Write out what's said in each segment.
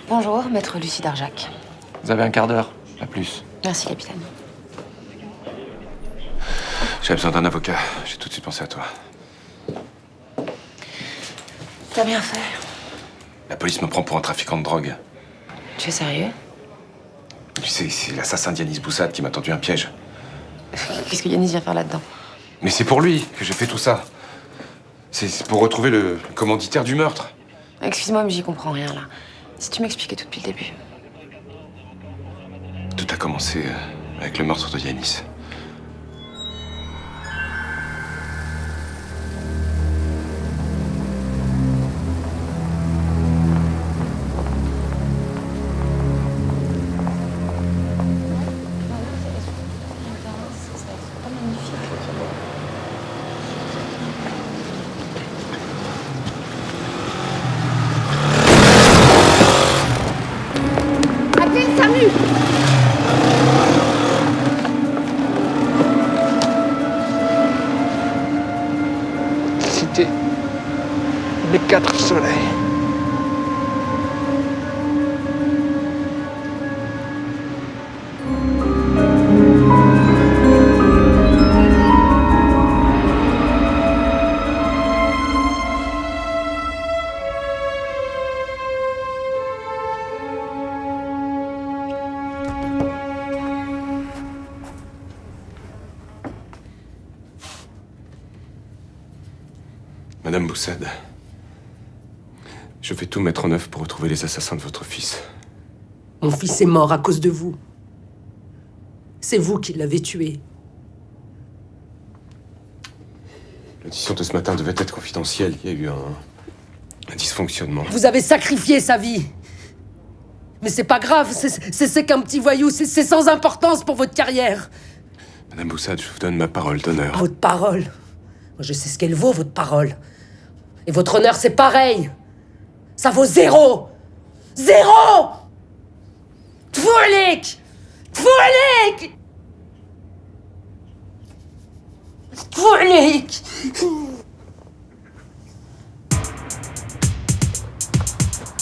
Bonjour, maître Lucie Darjac. Vous avez un quart d'heure, pas plus. Merci, capitaine. J'avais besoin d'un avocat. J'ai tout de suite pensé à toi. T'as bien fait. La police me prend pour un trafiquant de drogue. Tu es sérieux? Tu sais, c'est l'assassin d'Yanis Boussad qui m'a tendu un piège. Qu'est-ce que Yanis vient faire là-dedans? Mais c'est pour lui que j'ai fait tout ça. C'est pour retrouver le commanditaire du meurtre. Excuse-moi, mais j'y comprends rien, là. Si tu m'expliquais tout depuis le début. Tout a commencé avec le meurtre de Yanis. Cité des Quatre Soleils. Madame Boussad, je vais tout mettre en œuvre pour retrouver les assassins de votre fils. Mon fils est mort à cause de vous. C'est vous qui l'avez tué. L'audition de ce matin devait être confidentielle. Il y a eu un dysfonctionnement. Vous avez sacrifié sa vie. Mais c'est pas grave, c'est qu'un petit voyou, c'est sans importance pour votre carrière. Madame Boussad, je vous donne ma parole d'honneur. Votre parole. Moi, je sais ce qu'elle vaut, votre parole. Et votre honneur, c'est pareil. Ça vaut 0. 0. Tvourlik. Tvourlik. Tvourlik.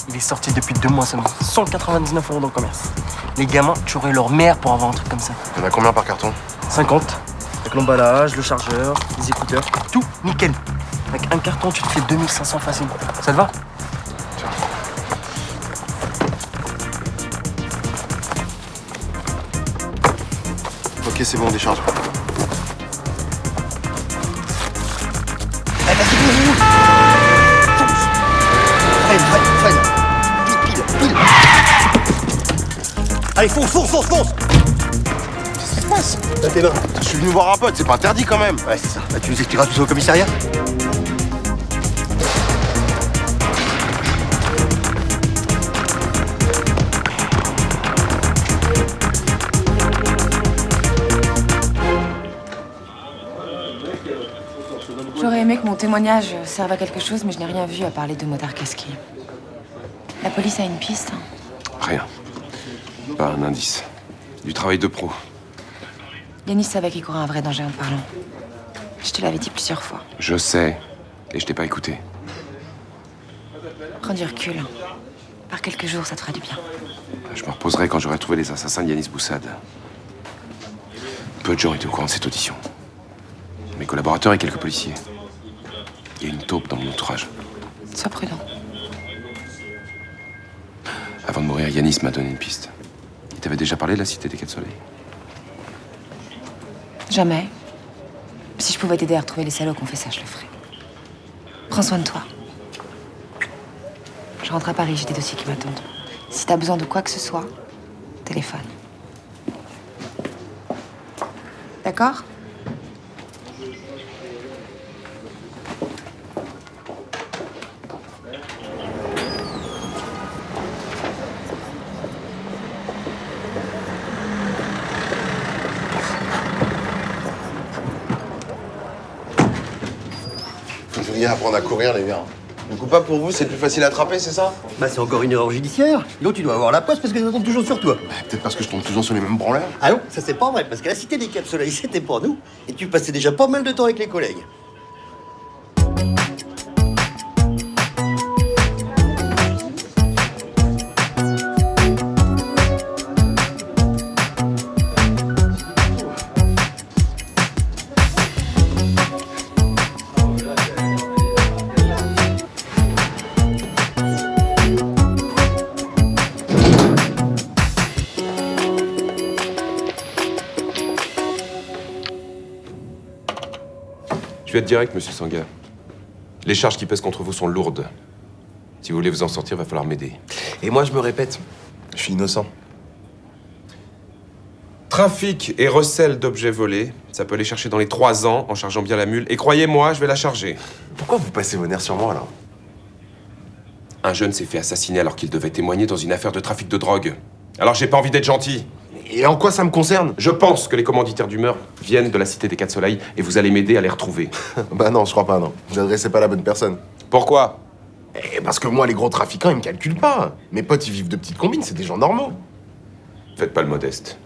Il est sorti depuis 2 mois seulement. 199 € dans le commerce. Les gamins tueraient leur mère pour avoir un truc comme ça. Il y en a combien par carton? 50. Avec l'emballage, le chargeur, les écouteurs, tout nickel. Avec un carton, tu te fais 2500 facile. Ça te va? Ok, c'est bon, on décharge. Allez, fonce! Qu'est-ce qui se passe? T'as tes mains. Je suis venu voir un pote, c'est pas interdit quand même. Ouais, c'est ça. Bah, tu nous expliqueras tout ça au commissariat? J'aurais aimé que mon témoignage serve à quelque chose, mais je n'ai rien vu à part les 2 motards casqués. La police a une piste? Rien. Pas un indice. Du travail de pro. Yanis savait qu'il courait un vrai danger en parlant. Je te l'avais dit plusieurs fois. Je sais. Et je t'ai pas écouté. Prends du recul. Par quelques jours, ça te fera du bien. Je me reposerai quand j'aurai trouvé les assassins de Yanis Boussad. Peu de gens étaient au courant de cette audition. Mes collaborateurs et quelques policiers. Il y a une taupe dans mon entourage. Sois prudent. Avant de mourir, Yanis m'a donné une piste. Il t'avait déjà parlé de la cité des Quatre Soleils? Jamais. Si je pouvais t'aider à retrouver les salauds qui ont fait ça, je le ferais. Prends soin de toi. Je rentre à Paris, j'ai des dossiers qui m'attendent. Si t'as besoin de quoi que ce soit, téléphone. D'accord? Faut bien apprendre à courir, les gars. Le coupable pour vous, c'est plus facile à attraper, c'est ça? Bah, c'est encore une erreur judiciaire. Donc, tu dois avoir la poste parce que ça tombe toujours sur toi. Peut-être parce que je tombe toujours sur les mêmes branleurs. Ah non, ça c'est pas vrai, parce que la cité des Quatre Soleils, c'était pour nous. Et tu passais déjà pas mal de temps avec les collègues. vais être direct, monsieur Sanga. Les charges qui pèsent contre vous sont lourdes. Si vous voulez vous en sortir, il va falloir m'aider. Et moi, je me répète, je suis innocent. Trafic et recel d'objets volés, ça peut aller chercher dans les 3 ans en chargeant bien la mule. Et croyez-moi, je vais la charger. Pourquoi vous passez vos nerfs sur moi, là? Un jeune s'est fait assassiner alors qu'il devait témoigner dans une affaire de trafic de drogue. Alors j'ai pas envie d'être gentil. Et en quoi ça me concerne? Je pense que les commanditaires du meurtre viennent de la Cité des Quatre Soleils et vous allez m'aider à les retrouver. Bah non, je crois pas, non. Vous adressez pas à la bonne personne. Pourquoi? Parce que moi, les gros trafiquants, ils me calculent pas. Mes potes, ils vivent de petites combines, c'est des gens normaux. Faites pas le modeste.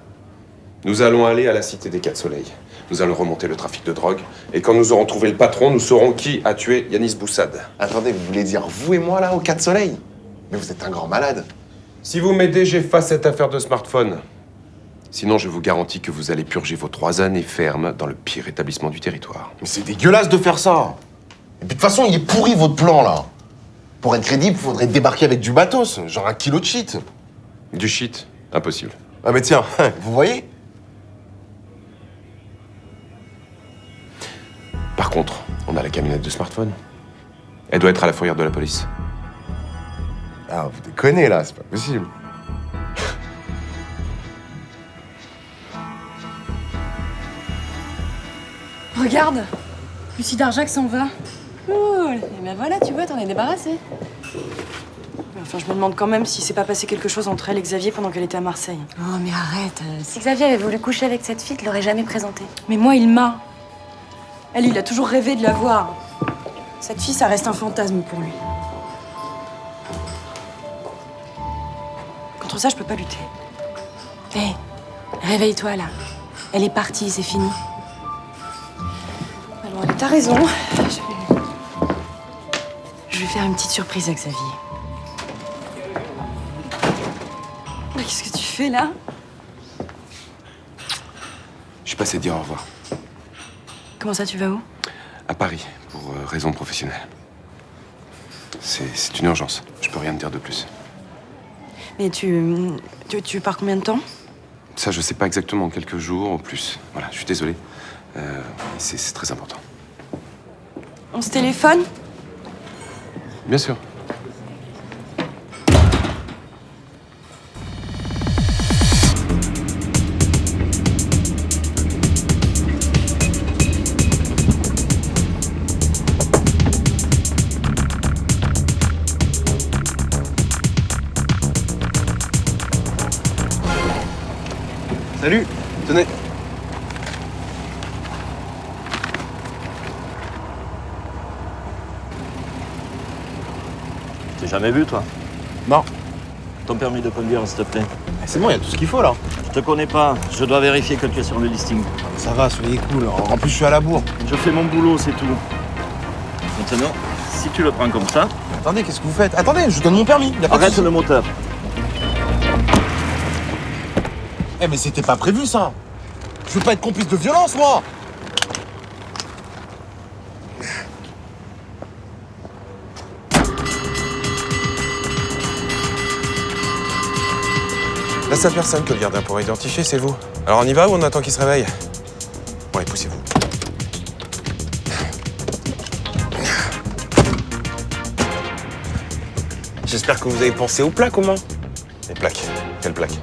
Nous allons aller à la Cité des Quatre Soleils. Nous allons remonter le trafic de drogue. Et quand nous aurons trouvé le patron, nous saurons qui a tué Yanis Boussad. Attendez, vous voulez dire vous et moi, là, aux Quatre Soleils? Mais vous êtes un grand malade. Si vous m'aidez, j'efface cette affaire de smartphone. Sinon, je vous garantis que vous allez purger vos 3 années fermes dans le pire établissement du territoire. Mais c'est dégueulasse de faire ça. Et puis de toute façon, il est pourri, votre plan, là. Pour être crédible, il faudrait débarquer avec du matos, genre 1 kilo de shit. Du shit? Impossible. Ah mais tiens, vous voyez? Par contre, on a la camionnette de smartphone. Elle doit être à la fourrière de la police. Ah, vous déconnez, là, c'est pas possible. Regarde, Lucie Darjac s'en va. Cool. Et ben voilà, tu vois, t'en es débarrassé. Enfin, je me demande quand même si s'est pas passé quelque chose entre elle et Xavier pendant qu'elle était à Marseille. Oh, mais arrête. Si Xavier avait voulu coucher avec cette fille, il l'aurait jamais présentée. Mais moi, il m'a. Elle, il a toujours rêvé de la voir. Cette fille, ça reste un fantasme pour lui. Contre ça, je peux pas lutter. Hé, réveille-toi, là. Elle est partie, c'est fini. Alors, t'as raison. Je vais faire une petite surprise à Xavier. Mais qu'est-ce que tu fais, là? Je suis passé dire au revoir. Comment ça, tu vas où? À Paris, pour raison professionnelle. C'est une urgence. Je peux rien te dire de plus. Mais tu pars combien de temps? Ça, je sais pas exactement. Quelques jours ou plus. Voilà, je suis désolé. C'est très important. On se téléphone? Bien sûr. Salut, tenez. T'es jamais vu, toi? Non. Ton permis de conduire, s'il te plaît. C'est bon, il y a tout ce qu'il faut, là. Je te connais pas. Je dois vérifier que tu es sur le listing. Ça va, soyez cool. En plus, je suis à la bourre. Je fais mon boulot, c'est tout. Maintenant, si tu le prends comme ça, Attendez, qu'est-ce que vous faites? Attendez, je vous donne mon permis. Y a pas de arrête souci. le moteur. Eh, mais c'était pas prévu, ça. Je veux pas être complice de violence, moi. La seule personne que le gardien pourrait identifier, c'est vous. Alors on y va ou on attend qu'il se réveille? Bon, allez, poussez-vous. J'espère que vous avez pensé aux plaques, au moins. Les plaques. Quelles plaques?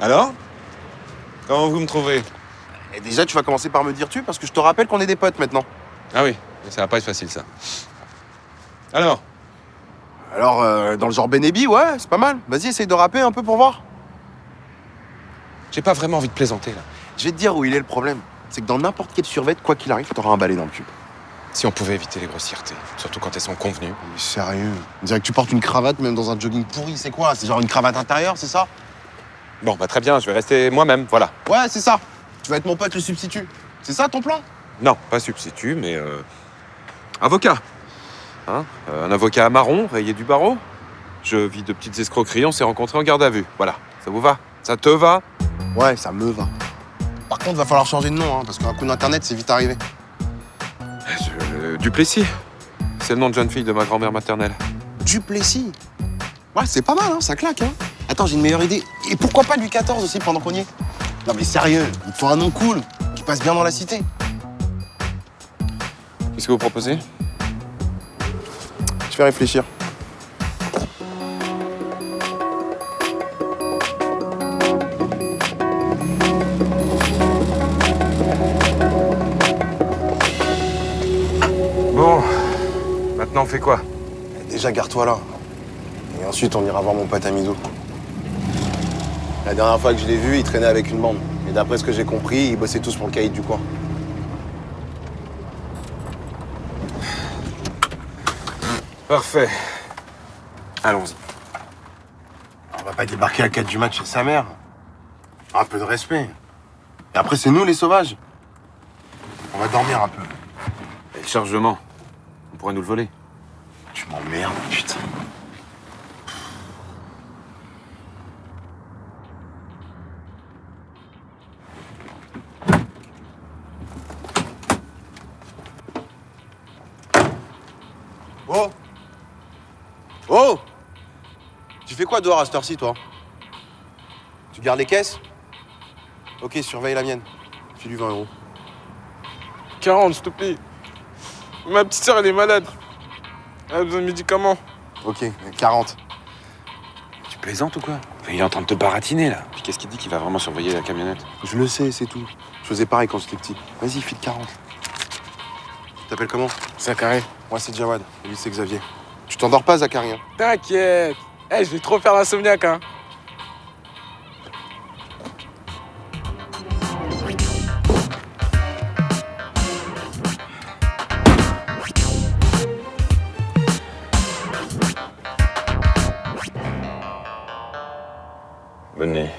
Alors? Comment vous me trouvez? Et déjà, tu vas commencer par me dire tu, parce que je te rappelle qu'on est des potes maintenant. Ah oui, ça va pas être facile, ça. Alors? Alors, dans le genre Benebi, ouais, c'est pas mal. Vas-y, essaye de rapper un peu pour voir. J'ai pas vraiment envie de plaisanter, là. Je vais te dire où il est le problème. C'est que dans n'importe quel survêt, quoi qu'il arrive, t'auras un balai dans le cul. Si on pouvait éviter les grossièretés, surtout quand elles sont convenues. Mais sérieux? On dirait que tu portes une cravate même dans un jogging pourri, c'est quoi? C'est genre une cravate intérieure, c'est ça? Bon, bah très bien, je vais rester moi-même, voilà. Ouais, c'est ça. Tu vas être mon pote le substitut. C'est ça ton plan? Non, pas substitut, mais avocat. Hein, un avocat marron, rayé du barreau. Je vis de petites escroqueries, on s'est rencontrés en garde à vue. Voilà, ça vous va? Ça te va? Ouais, ça me va. Par Par contre, va falloir changer de nom, hein, parce qu'un coup d'internet, c'est vite arrivé. Duplessis. C'est le nom de jeune fille de ma grand-mère maternelle. Duplessis. Ouais, c'est pas mal, hein, ça claque, hein. Attends, j'ai une meilleure idée. Et pourquoi pas Louis XIV aussi, pendant qu'on y est? Non mais sérieux, il te faut un nom cool, qui passe bien dans la cité. Qu'est-ce que vous proposez? Je vais réfléchir. Bon, maintenant on fait quoi? Déjà, garde-toi là. Et ensuite, on ira voir mon pote Amidou. La dernière fois que je l'ai vu, il traînait avec une bande. Et d'après ce que j'ai compris, ils bossaient tous pour le caïd du coin. Parfait. Allons-y. On va pas débarquer à 4 du match chez sa mère. Un peu de respect. Et après, c'est nous les sauvages. On va dormir un peu. Et le chargement, on pourrait nous le voler. Tu m'emmerdes, putain. Oh! Oh! Tu fais quoi dehors à cette heure-ci, toi? Tu gardes les caisses? Ok, surveille la mienne. File-lui 20 €. 40, s'il te plaît. Ma petite sœur, elle est malade. Elle a besoin de médicaments. Ok, 40. Tu plaisantes ou quoi? Il est en train de te baratiner, là. Puis qu'est-ce qu'il dit qu'il va vraiment surveiller la camionnette? Je le sais, c'est tout. Je faisais pareil quand j'étais petit. Vas-y, file 40. Tu t'appelles comment? Zacharie. Moi, c'est Jawad. Et lui, c'est Xavier. Tu t'endors pas, Zacharie, hein? T'inquiète. Eh, je vais trop faire l'insomniaque, hein. Bonne nuit.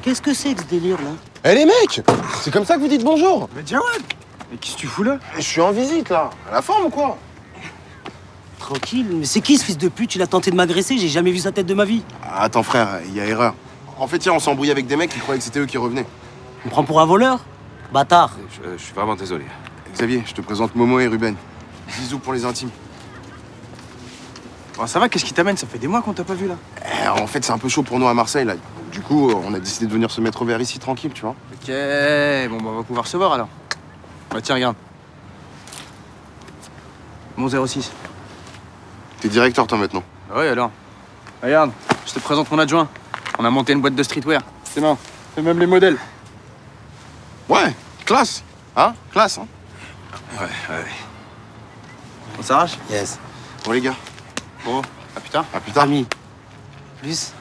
Qu'est-ce que c'est que ce délire-là? Eh les mecs! C'est comme ça que vous dites bonjour? Mais Jawad, mais qu'est-ce que tu fous là? Je suis en visite, là. À la forme ou quoi? Tranquille, mais c'est qui ce fils de pute? Il a tenté de m'agresser, j'ai jamais vu sa tête de ma vie. Ah, attends, frère, il y a erreur. En fait, hier, on s'est embrouillé avec des mecs qui croyaient que c'était eux qui revenaient. On me prend pour un voleur? Bâtard. Je suis vraiment désolé. Xavier, je te présente Momo et Ruben. Zizou pour les intimes. Bon, ça va, qu'est-ce qui t'amène? Ça fait des mois qu'on t'a pas vu là. En fait, c'est un peu chaud pour nous à Marseille, là. Du coup, on a décidé de venir se mettre au vert ici, tranquille, tu vois. Ok, bon, bah, on va pouvoir se voir alors. Bah, tiens, regarde. Mon 06. T'es directeur, toi, maintenant. Ah ouais, alors. Regarde, je te présente mon adjoint. On a monté une boîte de streetwear. C'est marrant. C'est même les modèles. Ouais, classe. Hein? Classe, hein? Ouais. On s'arrache? Yes. Bon, les gars. Bon, à plus tard. À plus tard. Ami. Plus.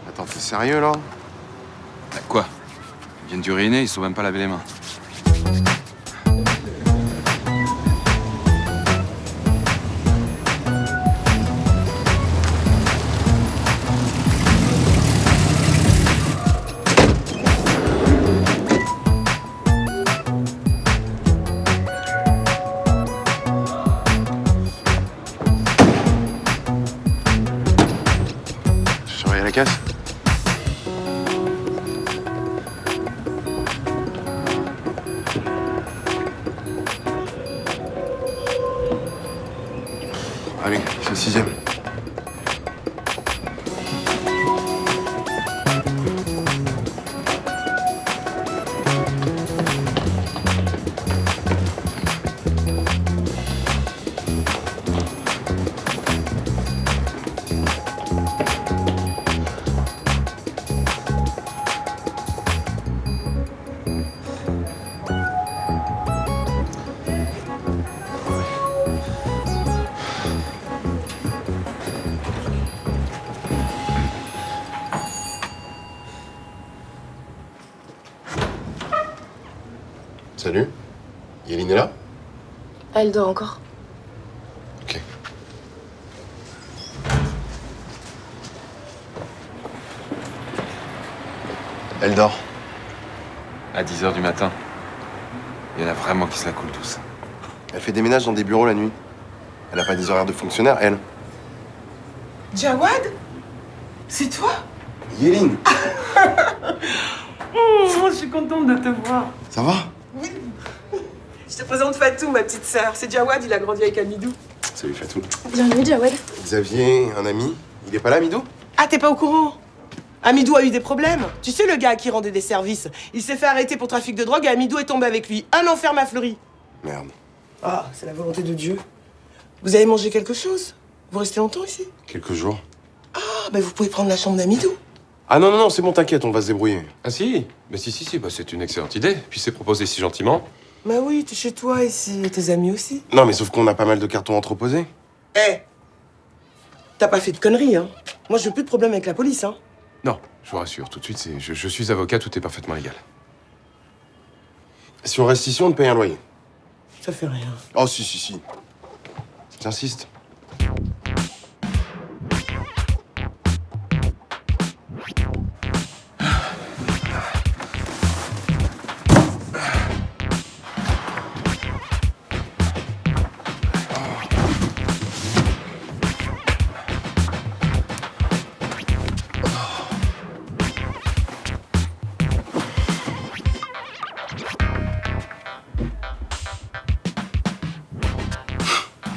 Attends, t'es sérieux, là? Bah, quoi? Ils viennent d'uriner, ils sont même pas laver les mains. Je surveille la caisse. Allez, c'est le 6e. Salut. Yéline est là? Elle dort encore. Ok. Elle dort. À 10h du matin. Il y en a vraiment qui se la coulent tous. Elle fait des ménages dans des bureaux la nuit. Elle a pas des horaires de fonctionnaire, elle. Jawad? C'est toi? Yéline! Je suis contente de te voir. Ça va? Oui. Je te présente Fatou, ma petite sœur. C'est Jawad, il a grandi avec Amidou. Salut Fatou. Bienvenue, Jawad. Xavier, un ami, il est pas là, Midou? Ah, t'es pas au courant? Amidou a eu des problèmes. Tu sais, le gars à qui rendait des services, il s'est fait arrêter pour trafic de drogue et Amidou est tombé avec lui. Un enfer m'a fleuri. Merde. Ah, c'est la volonté de Dieu. Vous avez mangé quelque chose? Vous restez longtemps ici? Quelques jours. Ah, ben vous pouvez prendre la chambre d'Amidou. Ah non, non, non, c'est bon, t'inquiète, on va se débrouiller. Ah si? Mais si, bah, c'est une excellente idée. Puis c'est proposé si gentiment. Bah oui, t'es chez toi ici, et tes amis aussi. Non, mais sauf qu'on a pas mal de cartons entreposés. Eh, t'as pas fait de conneries, hein? Moi, je veux plus de problème avec la police, hein? Non, je vous rassure, tout de suite, je suis avocat, tout est parfaitement légal. Si on reste ici, on te paye un loyer. Ça fait rien. Oh, si. J'insiste.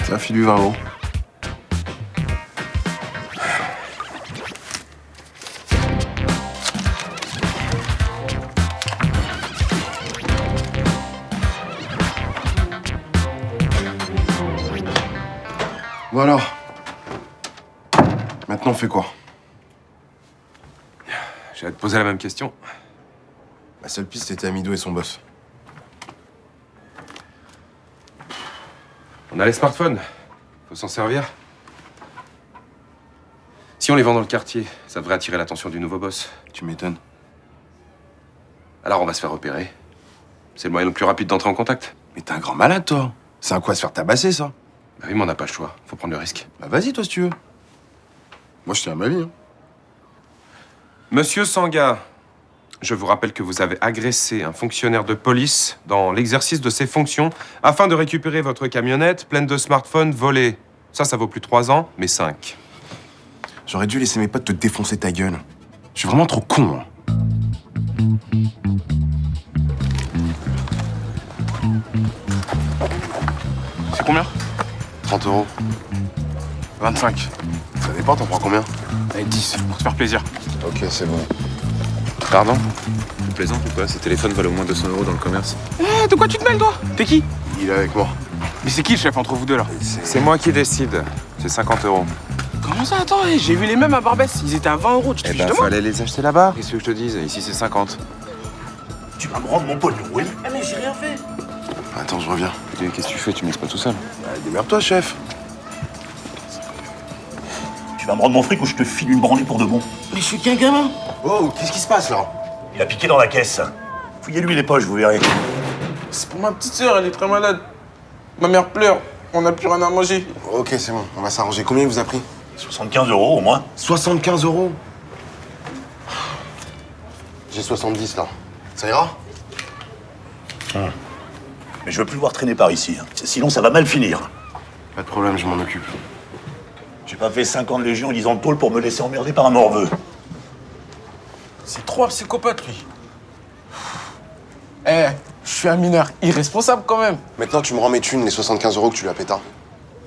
Ça file du 20 euros. Bon alors. Maintenant, on fait quoi? J'allais te poser la même question. Ma seule piste, c'était Amidou et son boss. On a les smartphones. Faut s'en servir. Si on les vend dans le quartier, ça devrait attirer l'attention du nouveau boss. Tu m'étonnes. Alors on va se faire repérer. C'est le moyen le plus rapide d'entrer en contact. Mais t'es un grand malade, toi. C'est à quoi se faire tabasser, ça? Bah oui, mais on n'a pas le choix. Faut prendre le risque. Bah vas-y, toi, si tu veux. Moi, je tiens à ma vie, hein. Monsieur Sanga, je vous rappelle que vous avez agressé un fonctionnaire de police dans l'exercice de ses fonctions afin de récupérer votre camionnette pleine de smartphones volés. Ça vaut plus 3 ans, mais 5. J'aurais dû laisser mes potes te défoncer ta gueule. Je suis vraiment trop con, hein. C'est combien? 30 euros. 25. Ça dépend, t'en prends combien? Allez, 10, pour te faire plaisir. Ok, c'est bon. Pardon? Tu plaisantes ou pas? Ces téléphones valent au moins 200 euros dans le commerce. Eh, de quoi tu te mêles, toi? T'es qui? Il est avec moi. Mais c'est qui le chef entre vous deux, là? C'est moi qui décide. C'est 50 euros. Comment ça? Attends, j'ai vu les mêmes à Barbès. Ils étaient à 20 euros. Tu te Eh fiches ben, de moi? fallait les acheter là-bas. Qu'est-ce que je te dise? Ici, c'est 50. Tu vas me rendre mon pognon, oui? Ah, mais j'ai rien fait. Attends, je reviens. Qu'est-ce que tu fais? Tu me laisses pas tout seul. Bah, démerde-toi, chef. Tu vas me rendre mon fric ou je te file une branlée pour de bon. Mais je suis qu'un gamin. Oh, qu'est-ce qui se passe, là? Il a piqué dans la caisse. Fouillez-lui les poches, vous verrez. C'est pour ma petite sœur, elle est très malade. Ma mère pleure. On n'a plus rien à manger. Ok, c'est bon, on va s'arranger. Combien il vous a pris? 75 euros au moins. 75 euros. J'ai 70, là. Ça ira? Mais je veux plus le voir traîner par ici. Hein. Sinon, ça va mal finir. Pas de problème, je m'en occupe. J'ai pas fait 5 ans de légion en lisant le tôle pour me laisser emmerder par un morveux. C'est trop un psychopathe, lui. Eh, je suis un mineur irresponsable quand même. Maintenant, tu me rends mes thunes, les 75 euros que tu lui as péta.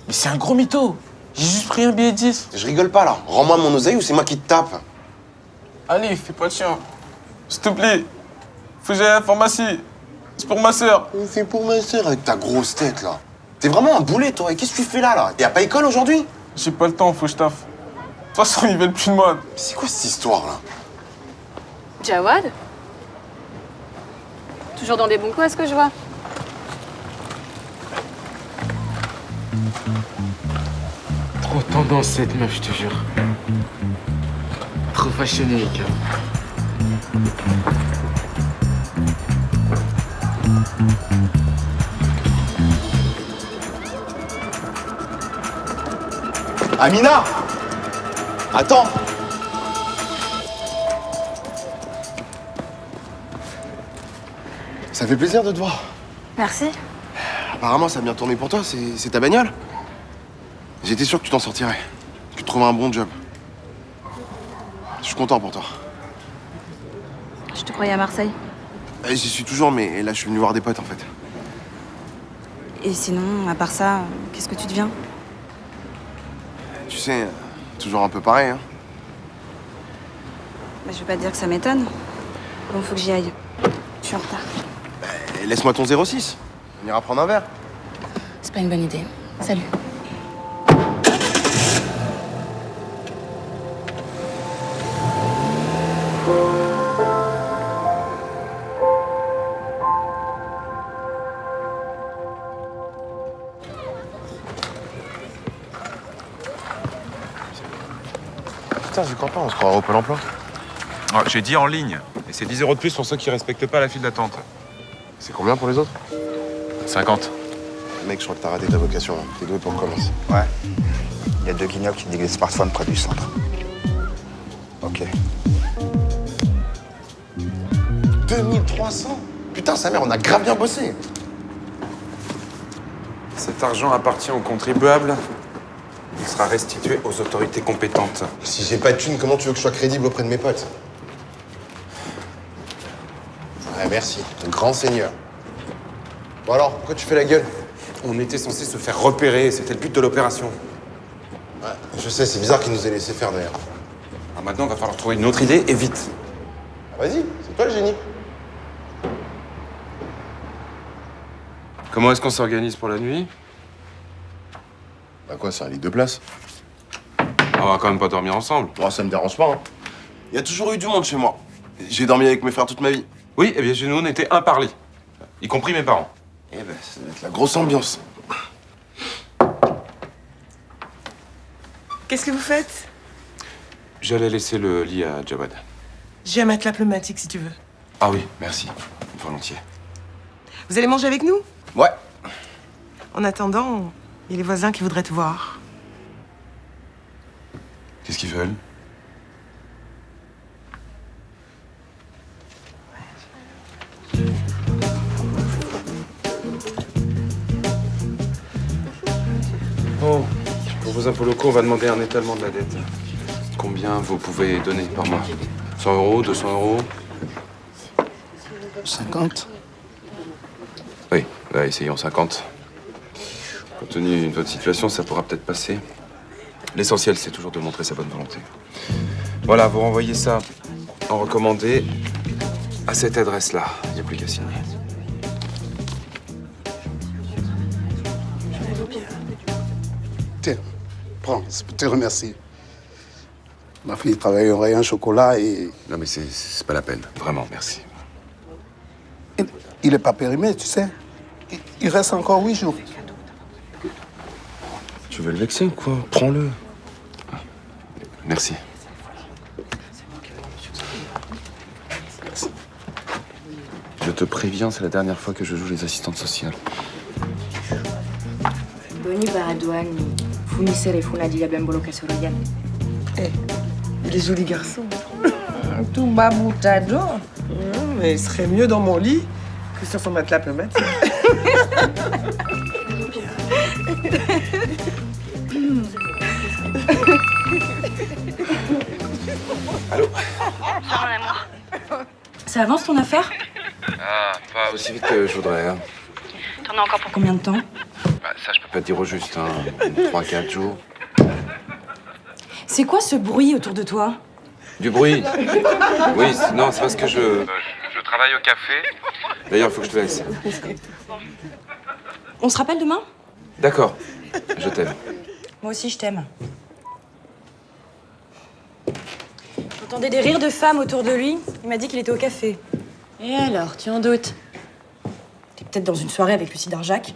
Mais c'est un gros mytho. J'ai juste pris un billet de 10. Je rigole pas, là. Rends-moi mon oseille ou c'est moi qui te tape. Allez, fais pas de chien. S'il te plaît. Faut que j'aille à la pharmacie. C'est pour ma sœur. C'est pour ma sœur avec ta grosse tête, là. T'es vraiment un boulet, toi. Et qu'est-ce que tu fais là? Y'a pas école aujourd'hui? J'ai pas le temps, faut que je taffe. De toute façon, ils veulent plus de moi. C'est quoi cette histoire, là? Jawad? Toujours dans des bons coups, à ce que je vois. Trop tendance, cette meuf, je te jure. Trop fashionné, les gars. Amina! Attends! Ça fait plaisir de te voir. Merci. Apparemment, ça a bien tourné pour toi, c'est ta bagnole. J'étais sûr que tu t'en sortirais, que tu trouverais un bon job. Je suis content pour toi. Je te croyais à Marseille. J'y suis toujours, mais là, je suis venu voir des potes, en fait. Et sinon, à part ça, qu'est-ce que tu deviens? Tu sais, toujours un peu pareil, hein. Bah, je vais pas te dire que ça m'étonne. Bon, faut que j'y aille. Je suis en retard. Laisse-moi ton 06. On ira prendre un verre. C'est pas une bonne idée. Salut. Putain, j'y crois pas, on se croirait au Pôle emploi. Ah, j'ai dit en ligne. Et c'est 10 € de plus pour ceux qui respectent pas la file d'attente. C'est combien pour les autres? 50. Mec, je crois que t'as raté ta vocation. T'es doué pour le commerce. Ouais. Il y a 2 guignols qui déguisent des smartphones près du centre. Ok. 2300? Putain, sa mère, on a grave bien bossé. Cet argent appartient aux contribuables. Il sera restitué aux autorités compétentes. Si j'ai pas de thune, comment tu veux que je sois crédible auprès de mes potes? Ouais, merci. Grand seigneur. Bon alors, pourquoi tu fais la gueule? On était censé se faire repérer, c'était le but de l'opération. Ouais, je sais, c'est bizarre qu'ils nous aient laissé faire d'ailleurs. Alors maintenant, il va falloir trouver une autre idée et vite. Ah, vas-y, c'est toi le génie. Comment est-ce qu'on s'organise pour la nuit? Bah quoi, c'est un lit de place? On va quand même pas dormir ensemble. Moi, ça me dérange pas, hein. Il y a toujours eu du monde chez moi. J'ai dormi avec mes frères toute ma vie. Oui, eh bien chez nous, on était un par lit. Y compris mes parents. Eh ben, ça doit être la grosse ambiance. Qu'est-ce que vous faites? J'allais laisser le lit à Jawad. J'ai un matelas pneumatique si tu veux. Ah oui, merci. Volontiers. Vous allez manger avec nous? Ouais. En attendant, il y a les voisins qui voudraient te voir. Qu'est-ce qu'ils veulent? Bon, pour vos impôts locaux, on va demander un étalement de la dette. Combien vous pouvez donner par mois? 100 €, 200 €? 50. Oui, là, essayons 50. Compte tenu de votre situation, ça pourra peut-être passer. L'essentiel, c'est toujours de montrer sa bonne volonté. Voilà, vous renvoyez ça en recommandé à cette adresse-là. Il n'y a plus qu'à signer. Tiens, prends, je te remercie. Ma fille travaille au rayon chocolat et Non, mais c'est pas la peine. Vraiment, merci. il n'est pas périmé, tu sais. Il reste encore 8 jours. Tu veux le vexer ou quoi? Prends-le. Merci. Merci. Je te préviens, c'est la dernière fois que je joue les assistantes sociales. Boni Baradoan, Funisere Funadia Bembolo Casoroyan. Eh, il est joli garçon. Tout baboutado. Mais il serait mieux dans mon lit que sur son matelas pneumatique. Allô? Ça avance ton affaire? Ah, pas aussi vite que je voudrais. Hein. T'en as encore pour combien de temps? Bah, ça, je peux pas te dire au juste. Hein. 3-4 jours. C'est quoi ce bruit autour de toi? Du bruit. Oui, non, c'est parce que je travaille au café. D'ailleurs, il faut que je te laisse. On se rappelle demain? D'accord. Je t'aime. Moi aussi, je t'aime. J'entendais des rires de femmes autour de lui. Il m'a dit qu'il était au café. Et alors, tu en doutes? T'es peut-être dans une soirée avec Lucie Darjac,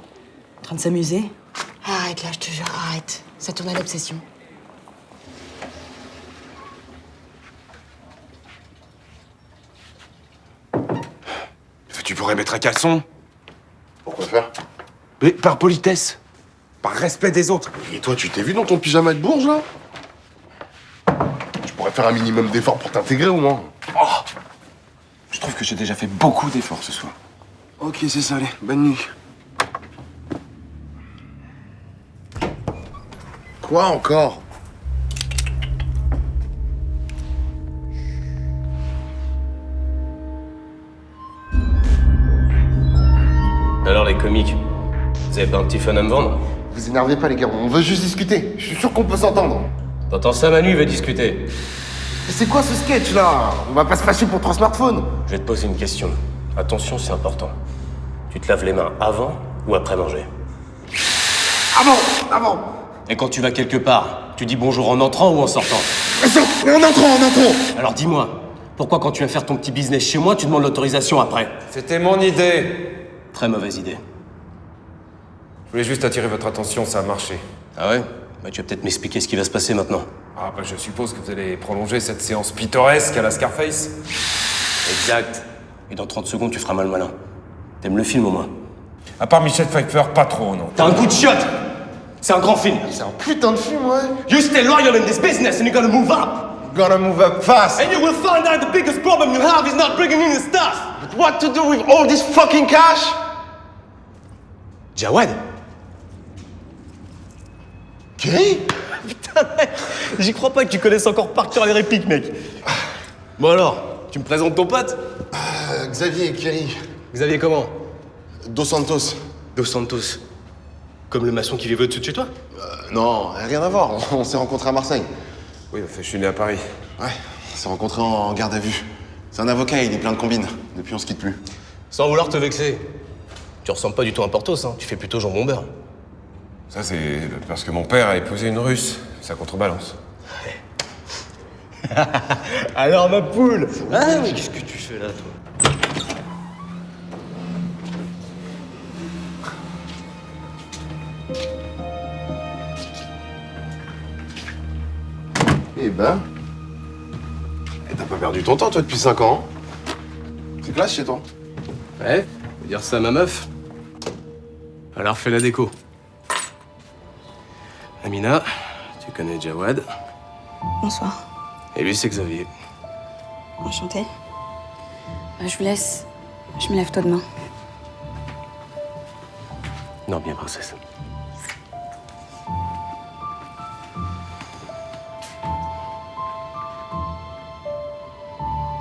en train de s'amuser. Arrête là, je te jure, arrête. Ça tourne à l'obsession. Tu pourrais mettre un caleçon? préfères? Mais par politesse. Par respect des autres. Et toi, tu t'es vu dans ton pyjama de bourge, là? Tu pourrais faire un minimum d'efforts pour t'intégrer, au moins. Oh, je trouve que j'ai déjà fait beaucoup d'efforts ce soir. Ok, c'est ça, allez. Bonne nuit. Quoi encore? Alors les comiques, vous avez pas un petit fun à me vendre? Vous énervez pas, les gars, on veut juste discuter. Je suis sûr qu'on peut s'entendre. T'entends ça, Manu, il veut discuter. Mais c'est quoi ce sketch, là? On va pas se fâcher pour 3 smartphones. Je vais te poser une question. Attention, c'est important. Tu te laves les mains avant ou après manger? Avant. Et quand tu vas quelque part, tu dis bonjour en entrant ou en sortant? En entrant. Alors dis-moi, pourquoi quand tu viens faire ton petit business chez moi, tu demandes l'autorisation après? C'était mon idée. Très mauvaise idée. Je voulais juste attirer votre attention, ça a marché. Ah ouais? Bah tu vas peut-être m'expliquer ce qui va se passer maintenant. Ah bah je suppose que vous allez prolonger cette séance pittoresque à la Scarface. Exact. Et dans 30 secondes, tu feras mal malin. T'aimes le film au moins? À part Michel Pfeiffer, pas trop, non. T'as un coup de shot! C'est un grand film. C'est un putain de film, ouais. You stay loyal in this business and you gotta move up. Gotta move up fast. And you will find out the biggest problem you have is not bringing in the stuff. But what to do with all this fucking cash? Jawad? Kerry? Putain, mec, j'y crois pas que tu connaisses encore par cœur les répliques, mec. Bon alors, tu me présentes ton pote? Xavier et Kerry. Xavier comment? Dos Santos. Dos Santos. Comme le maçon qui vivait au-dessus de chez toi? Non, rien à voir. On s'est rencontrés à Marseille. Oui, enfin, je suis né à Paris. Ouais, on s'est rencontrés en garde à vue. C'est un avocat, il est plein de combines. Depuis, on se quitte plus. Sans vouloir te vexer. Tu ressembles pas du tout à un Portos, hein. Tu fais plutôt jambon beurre. Ça, c'est parce que mon père a épousé une Russe. Ça contrebalance. Alors, ma poule! Ah oui, qu'est-ce que tu fais là, toi? Eh ben... Et t'as pas perdu ton temps, toi, depuis 5 ans, hein? C'est classe chez toi. Ouais, faut dire ça à ma meuf. Alors, fais la déco. Amina, tu connais Jawad. Bonsoir. Et lui, c'est Xavier. Enchantée. Je vous laisse. Je me lève tôt demain. Non, bien, princesse.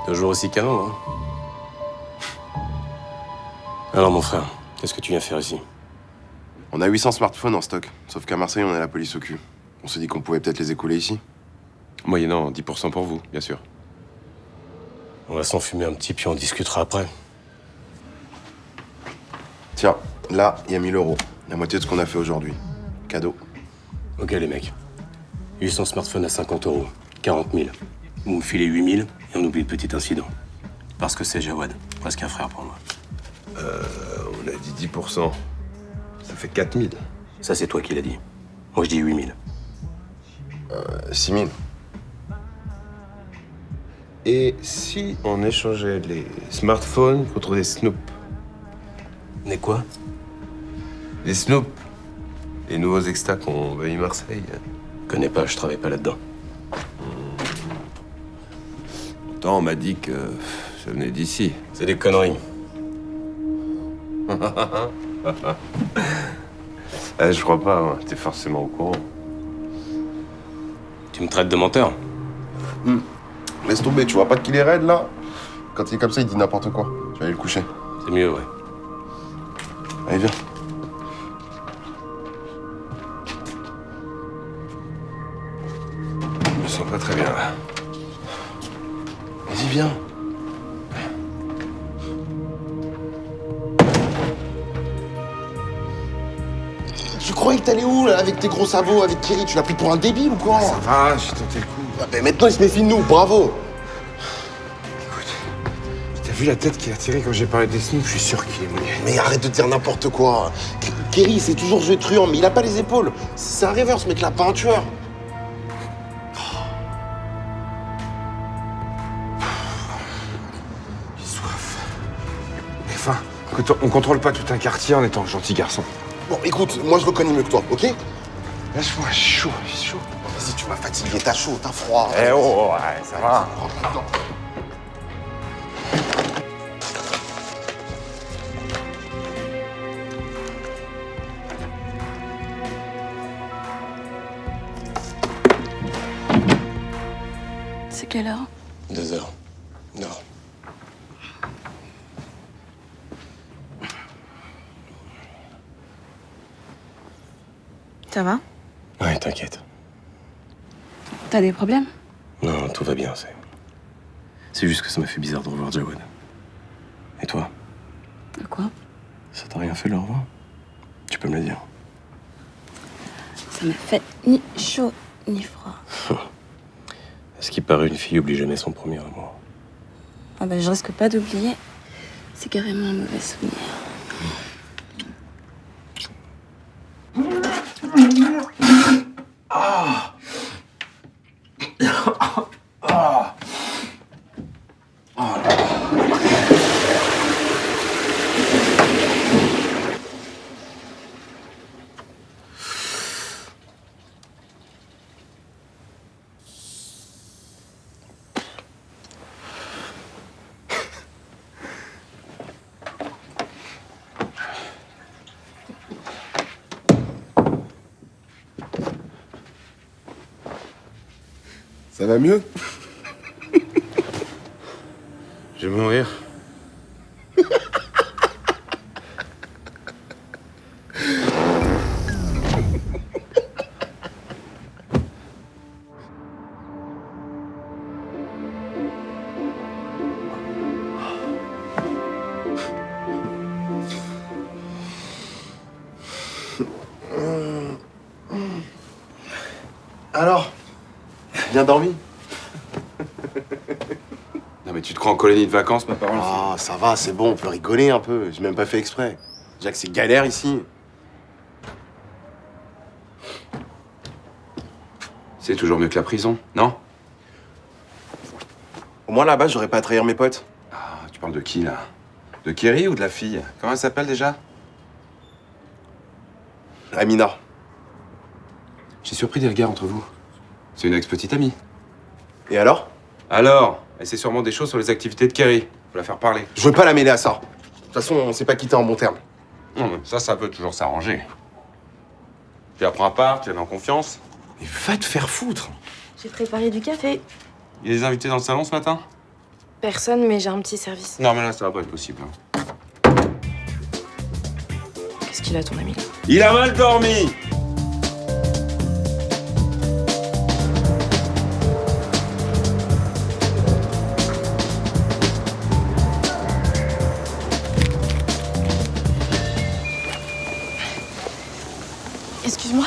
Toujours aussi canon, hein? Alors, mon frère, qu'est-ce que tu viens faire ici? On a 800 smartphones en stock. Sauf qu'à Marseille, on a la police au cul. On s'est dit qu'on pouvait peut-être les écouler ici. Moyennant 10% pour vous, bien sûr. On va s'en fumer un petit, puis on discutera après. Tiens, là, il y a 1000 €. La moitié de ce qu'on a fait aujourd'hui. Cadeau. Ok, les mecs. 800 smartphones à 50 €. 40 000. Vous me filez 8 000 et on oublie le petit incident. Parce que c'est Jawad. Presque un frère pour moi. On a dit 10%. Ça fait 4000. Ça, c'est toi qui l'as dit. Moi, je dis 8 000. 6 000. Et si on échangeait les smartphones contre des Snoop? Mais quoi? Des Snoop. Les nouveaux extas qu'on envahi Marseille. Je connais pas, je travaille pas là-dedans. Pourtant, on m'a dit que ça venait d'ici. C'est des conneries. Je crois pas, hein. T'es forcément au courant. Tu me traites de menteur? Laisse tomber, tu vois pas qu'il est raide, là? Quand il est comme ça, il dit n'importe quoi. Tu vas aller le coucher. C'est mieux, ouais. Allez, viens. Je me sens pas très bien, là. Vas-y, viens. Tu croyais que t'allais où, là, avec tes gros sabots, avec Kerry? Tu l'as pris pour un débile ou quoi? Ça va, j'ai tenté le coup. Ah, ben maintenant, il se méfie de nous, bravo. T'as vu la tête qu'il a tirée quand j'ai parlé des Snoop? Je suis sûr qu'il est mouillé. Mais arrête de dire n'importe quoi. Kerry, c'est toujours joué truand, mais il a pas les épaules. C'est un rêveur, ce mec-là, pas un tueur. J'ai soif. J'ai faim. Écoute, on contrôle pas tout un quartier en étant gentil garçon. Bon, écoute, moi je le connais mieux que toi, ok? Lâche-moi, chaud, chaud. Vas-y, tu m'as fatigué, t'as chaud, t'as froid. Eh oh, ouais, ça va. Rentre là-dedans. C'est quelle heure? 2 heures. Non. Ça va? Ouais, t'inquiète. T'as des problèmes? Non, tout va bien, c'est juste que ça m'a fait bizarre de revoir Jawad. Et toi? De quoi? Ça t'a rien fait de le revoir? Tu peux me le dire. Ça m'a fait ni chaud ni froid. À ce qui paraît, une fille oublie jamais son premier amour. Ah bah je risque pas d'oublier. C'est carrément un mauvais souvenir. Ça va mieux? Je vais mourir. Alors? Bien dormi? Non mais tu te crois en colonie de vacances, ma parole? Ah, ça va, c'est bon, on peut rigoler un peu. J'ai même pas fait exprès. Déjà que c'est galère ici. C'est toujours mieux que la prison, non? Au moins là-bas, j'aurais pas à trahir mes potes. Ah, tu parles de qui, là? De Kerry ou de la fille? Comment elle s'appelle, déjà? Amina. J'ai surpris des regards entre vous. C'est une ex-petite amie. Et alors? Alors, elle sait sûrement des choses sur les activités de Kerry. Faut la faire parler. Je veux pas la mêler à ça. De toute façon, on s'est pas quitté en bon terme. Non, mais ça peut toujours s'arranger. Tu la prends à part, tu la mets en confiance. Mais va te faire foutre. J'ai préparé du café. Il y a des invités dans le salon ce matin? Personne, mais j'ai un petit service. Non, mais là, ça va pas être possible. hein. Qu'est-ce qu'il a, ton ami, là? Il a mal dormi! Excuse-moi.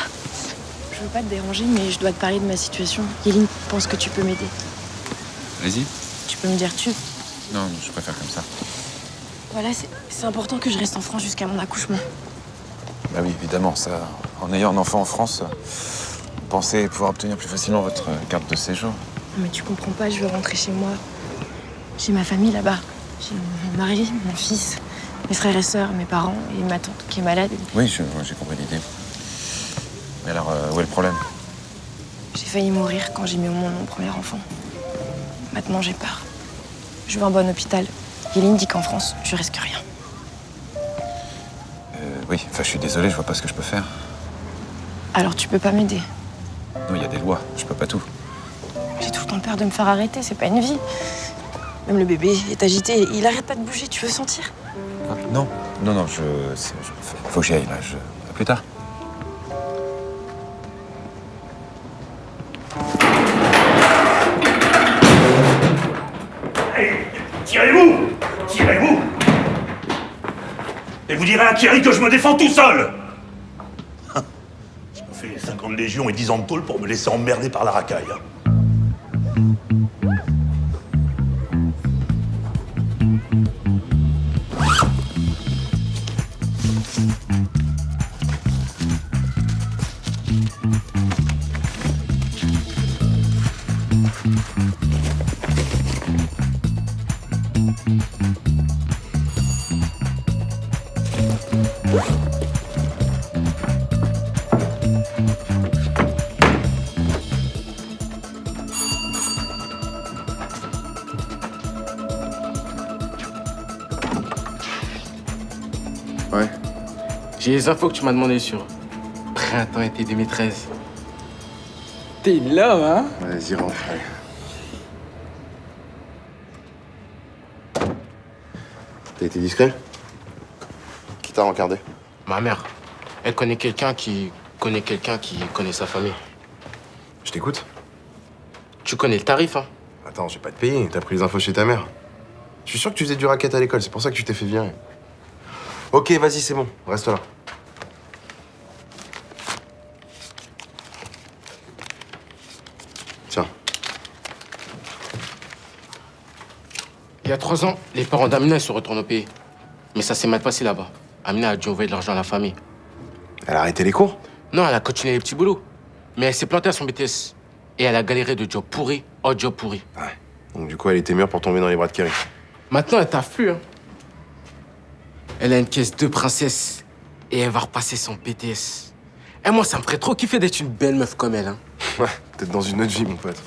Je veux pas te déranger, mais je dois te parler de ma situation. Yéline pense que tu peux m'aider. Vas-y. Tu peux me dire tu. Non, je préfère comme ça. Voilà, c'est important que je reste en France jusqu'à mon accouchement. Bah oui, évidemment, ça. En ayant un enfant en France, vous pensez pouvoir obtenir plus facilement votre carte de séjour. Non, mais tu comprends pas, je veux rentrer chez moi. J'ai ma famille là-bas. J'ai mon mari, mon fils, mes frères et sœurs, mes parents et ma tante qui est malade. Oui, j'ai compris l'idée. Mais alors, où est le problème? J'ai failli mourir quand j'ai mis au monde mon premier enfant. Maintenant, j'ai peur. Je veux un bon hôpital. Yéline dit qu'en France, je risque rien. Oui, enfin, je suis désolé, je vois pas ce que je peux faire. Alors, tu peux pas m'aider. Non, il y a des lois, je peux pas tout. J'ai tout le temps peur de me faire arrêter, c'est pas une vie. Même le bébé est agité, il arrête pas de bouger, tu veux sentir? Ah, non, faut que j'y aille, là, à plus tard. Tirez-vous! Tirez-vous! Et vous direz à Thierry que je me défends tout seul! Je me fais 50 légions et 10 ans de tôle pour me laisser emmerder par la racaille. J'ai les infos que tu m'as demandé sur printemps-été 2013. T'es l'homme, hein? Vas-y, rentre. Allez. T'as été discret? Qui t'a rencardé? Ma mère. Elle connaît quelqu'un qui connaît sa famille. Je t'écoute. Tu connais le tarif, hein? Attends, j'ai pas te payer. T'as pris les infos chez ta mère. Je suis sûr que tu faisais du racket à l'école. C'est pour ça que tu t'es fait virer. Ok, vas-y, c'est bon. Reste là. Tiens. Il y a 3 ans, les parents d'Amina se retournent au pays. Mais ça s'est mal passé là-bas. Amina a dû envoyer de l'argent à la famille. Elle a arrêté les cours? Non, elle a continué les petits boulots. Mais elle s'est plantée à son BTS. Et elle a galéré de job pourri en job pourri. Ouais. Donc du coup, elle était mûre pour tomber dans les bras de Kerry. Maintenant, elle taffe plus, hein. Elle a une caisse de princesse. Et elle va repasser son BTS. Et moi, ça me ferait trop kiffer d'être une belle meuf comme elle, hein. Ouais, peut-être dans une autre vie, mon pote.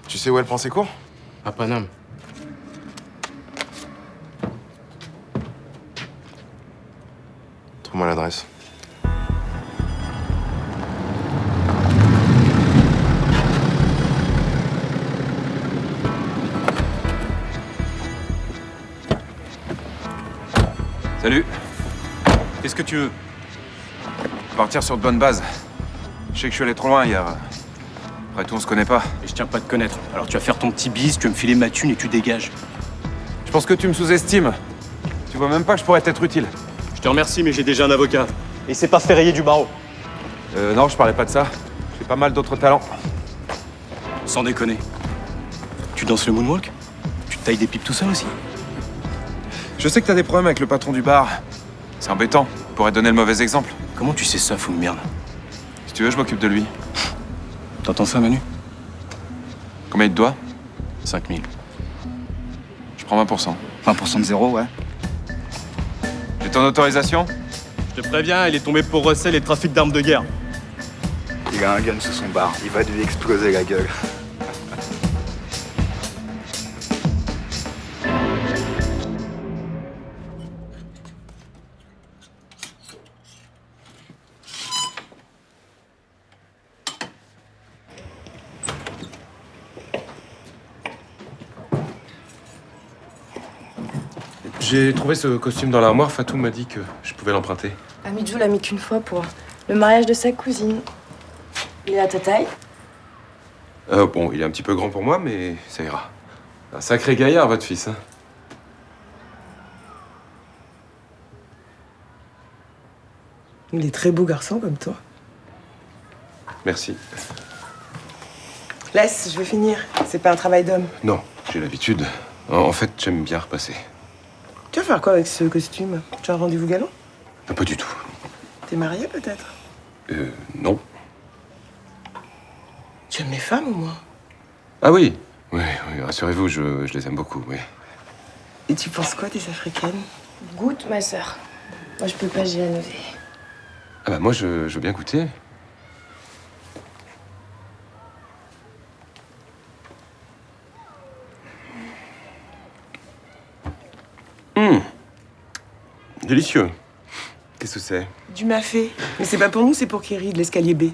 Tu sais où elle prend ses cours? À Paname. Trouve-moi l'adresse. Salut. Qu'est-ce que tu veux? Partir sur de bonnes bases. Je sais que je suis allé trop loin hier. Après tout, on se connaît pas. Et je tiens pas à te connaître. Alors tu vas faire ton petit bis, tu vas me filer ma thune et tu dégages. Je pense que tu me sous-estimes. Tu vois même pas que je pourrais t'être utile. Je te remercie, mais j'ai déjà un avocat. Et c'est pas fait rayer du barreau. Non, je parlais pas de ça. J'ai pas mal d'autres talents. Sans déconner. Tu danses le moonwalk? Tu te tailles des pipes tout seul aussi? Je sais que t'as des problèmes avec le patron du bar. C'est embêtant. Il pourrait donner le mauvais exemple. Comment tu sais ça, fou de merde? Si tu veux, je m'occupe de lui. T'entends ça, Manu? Combien il te doit? 5000. Je prends 20%. 20% de zéro, ouais. J'ai ton autorisation? Je te préviens, il est tombé pour recel et trafic d'armes de guerre. Il a un gun sous son bar, il va lui exploser la gueule. J'ai trouvé ce costume dans l'armoire. Fatou m'a dit que je pouvais l'emprunter. Amidjou l'a mis qu'une fois pour le mariage de sa cousine. Il est à ta taille? Bon, il est un petit peu grand pour moi, mais ça ira. Un sacré gaillard, votre fils. Hein. Il est très beau garçon comme toi. Merci. Laisse, je vais finir. C'est pas un travail d'homme. Non, j'ai l'habitude. En fait, j'aime bien repasser. Tu vas faire quoi avec ce costume? Tu as un rendez-vous galant? Pas du tout. T'es marié peut-être? Non. Tu aimes les femmes ou moi? Ah oui. Oui, rassurez-vous, je les aime beaucoup, oui. Et tu penses quoi des africaines? Goûte, ma sœur. Moi, je peux pas, j'ai la nausée. Ah bah moi, je veux bien goûter. Délicieux. Qu'est-ce que c'est? Du mafé. Mais c'est pas pour nous, c'est pour Kerry, de l'escalier B.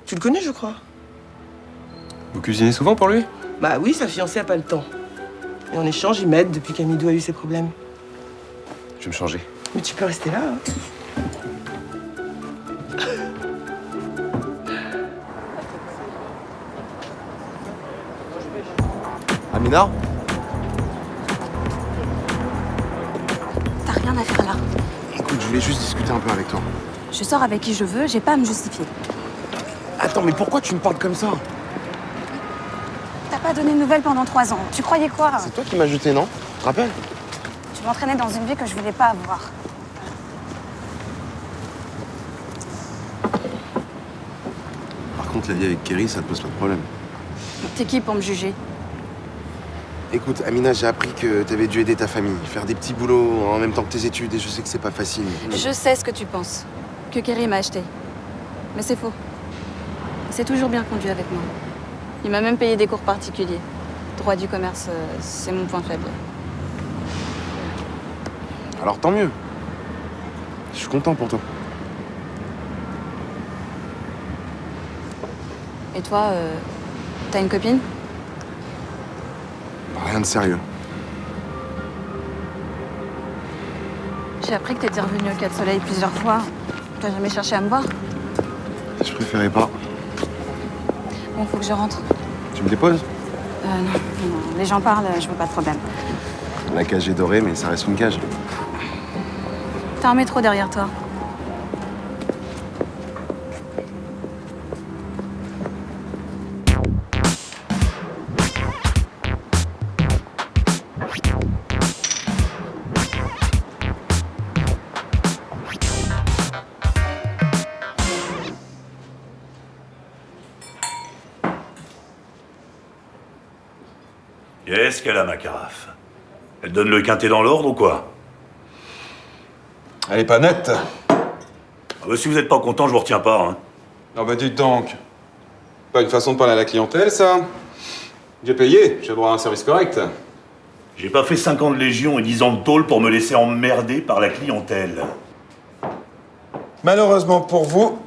Tu le connais, je crois? Vous cuisinez souvent pour lui? Bah oui, sa fiancée a pas le temps. Et en échange, il m'aide depuis qu'Amidou a eu ses problèmes. Je vais me changer. Mais tu peux rester là, hein. Amina? T'as rien à faire là. Écoute, je voulais juste discuter un peu avec toi. Je sors avec qui je veux, j'ai pas à me justifier. Attends, mais pourquoi tu me parles comme ça? T'as pas donné de nouvelles pendant 3 ans. Tu croyais quoi? C'est toi qui m'as jeté, non? Tu te rappelles? Tu m'entraînais dans une vie que je voulais pas avoir. Par contre, la vie avec Kerry, ça te pose pas de problème. T'es qui pour me juger? Écoute, Amina, j'ai appris que t'avais dû aider ta famille, faire des petits boulots en même temps que tes études, et je sais que c'est pas facile. Je sais ce que tu penses. Que Kerry m'a acheté. Mais c'est faux. Il s'est toujours bien conduit avec moi. Il m'a même payé des cours particuliers. Droit du commerce, c'est mon point faible. Alors tant mieux. Je suis content pour toi. Et toi, t'as une copine? Rien de sérieux. J'ai appris que t'étais revenu au 4 Soleil plusieurs fois. T'as jamais cherché à me voir? Je préférais pas. Bon, faut que je rentre. Tu me déposes? Non, les gens parlent, je veux pas de problème. La cage est dorée, mais ça reste une cage. T'as un métro derrière toi. Qu'est-ce qu'elle a, ma carafe? Elle donne le quintet dans l'ordre ou quoi? Elle est pas nette. Ah bah, si vous n'êtes pas content, je vous retiens pas. Hein. Non bah dites donc. Pas une façon de parler à la clientèle, ça. J'ai payé, j'ai droit à un service correct. J'ai pas fait 5 ans de légion et 10 ans de tôle pour me laisser emmerder par la clientèle. Malheureusement pour vous,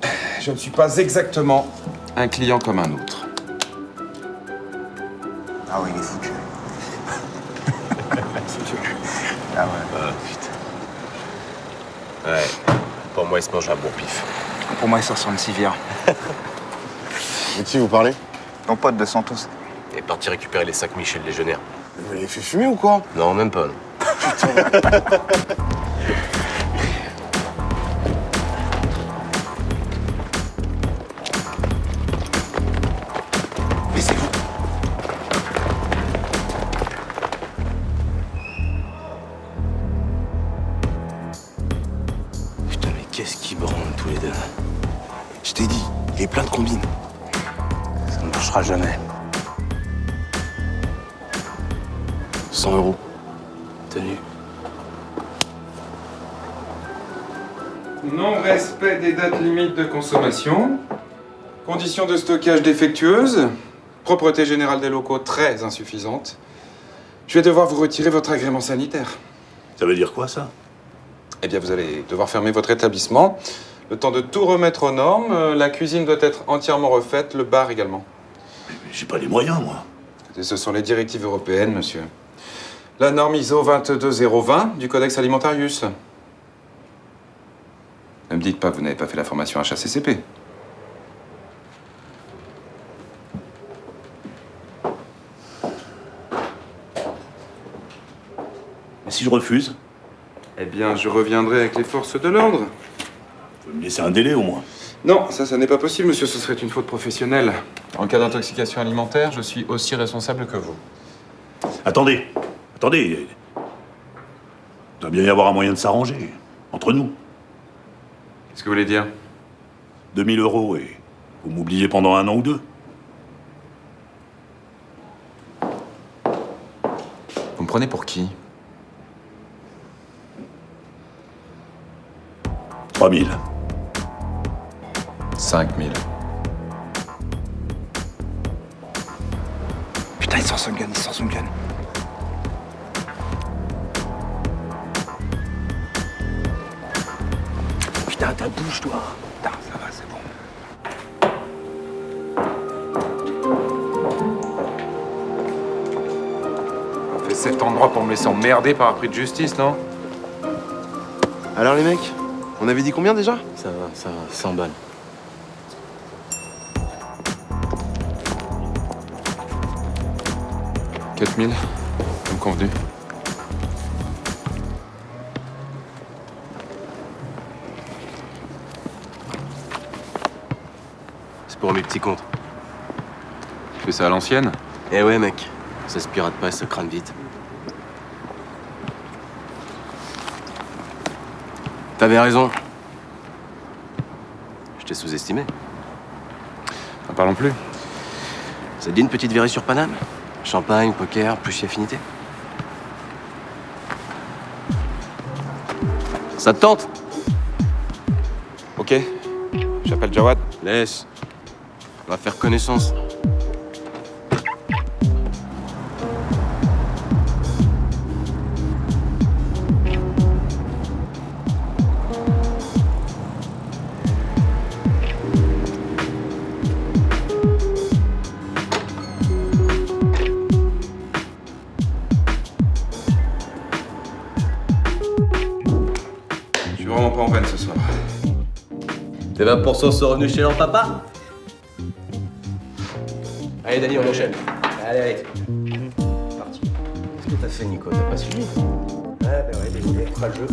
je ne suis pas exactement un client comme un autre. Ah oui, il est foutu. Ah ouais. Putain. Ouais. Pour moi, il se mange un bon pif. Pour moi, il sort sur une civière. De qui vous parlez? Ton pote de Santos. Il est parti récupérer les sacs Michel Légionnaire. Vous l'avez fait fumer ou quoi? Non, même pas. Non. Putain, mais qu'est-ce qu'ils branlent tous les deux? Je t'ai dit, il est plein de combines. Ça ne marchera jamais. 100 €. Tenu. Non-respect des dates limites de consommation. Conditions de stockage défectueuses. Propreté générale des locaux très insuffisante. Je vais devoir vous retirer votre agrément sanitaire. Ça veut dire quoi, ça? Eh bien, vous allez devoir fermer votre établissement. Le temps de tout remettre aux normes. La cuisine doit être entièrement refaite, le bar également. Mais j'ai pas les moyens, moi. Et ce sont les directives européennes, monsieur. La norme ISO 22020 du Codex Alimentarius. Ne me dites pas que vous n'avez pas fait la formation HACCP. Et si je refuse? Eh bien, je reviendrai avec les forces de l'ordre. Faut me laisser un délai, au moins. Non, ça n'est pas possible, monsieur. Ce serait une faute professionnelle. En cas d'intoxication alimentaire, je suis aussi responsable que vous. Attendez. Attendez. Il doit bien y avoir un moyen de s'arranger. Entre nous. Qu'est-ce que vous voulez dire? 2000 € et vous m'oubliez pendant 1 an ou 2. Vous me prenez pour qui? 3000. 5000. Putain, il sort son gun, il sort son gun. Putain, ta bouche, toi. Putain, ça va, c'est bon. On fait cet endroit pour me laisser emmerder par un prix de justice, non? Alors les mecs, on avait dit combien déjà? Ça va, 100 balles. « 4000, comme convenu. C'est pour mes petits comptes. Tu fais ça à l'ancienne? Eh ouais, mec. Ça se pirate pas et ça crame vite. T'avais raison. Je t'ai sous-estimé. N'en parlons plus. Ça te dit une petite virée sur Paname? Champagne, poker, plus affinité. Ça te tente? Ok. J'appelle Jawad. Laisse. On va faire connaissance. Je suis vraiment pas en peine ce soir. Tes 20% sont revenus chez leur papa? Allez, Dani, on enchaîne. Allez. C'est parti. Qu'est-ce que t'as fait, Nico? T'as pas suivi? Ouais, désolé, pas le jeu.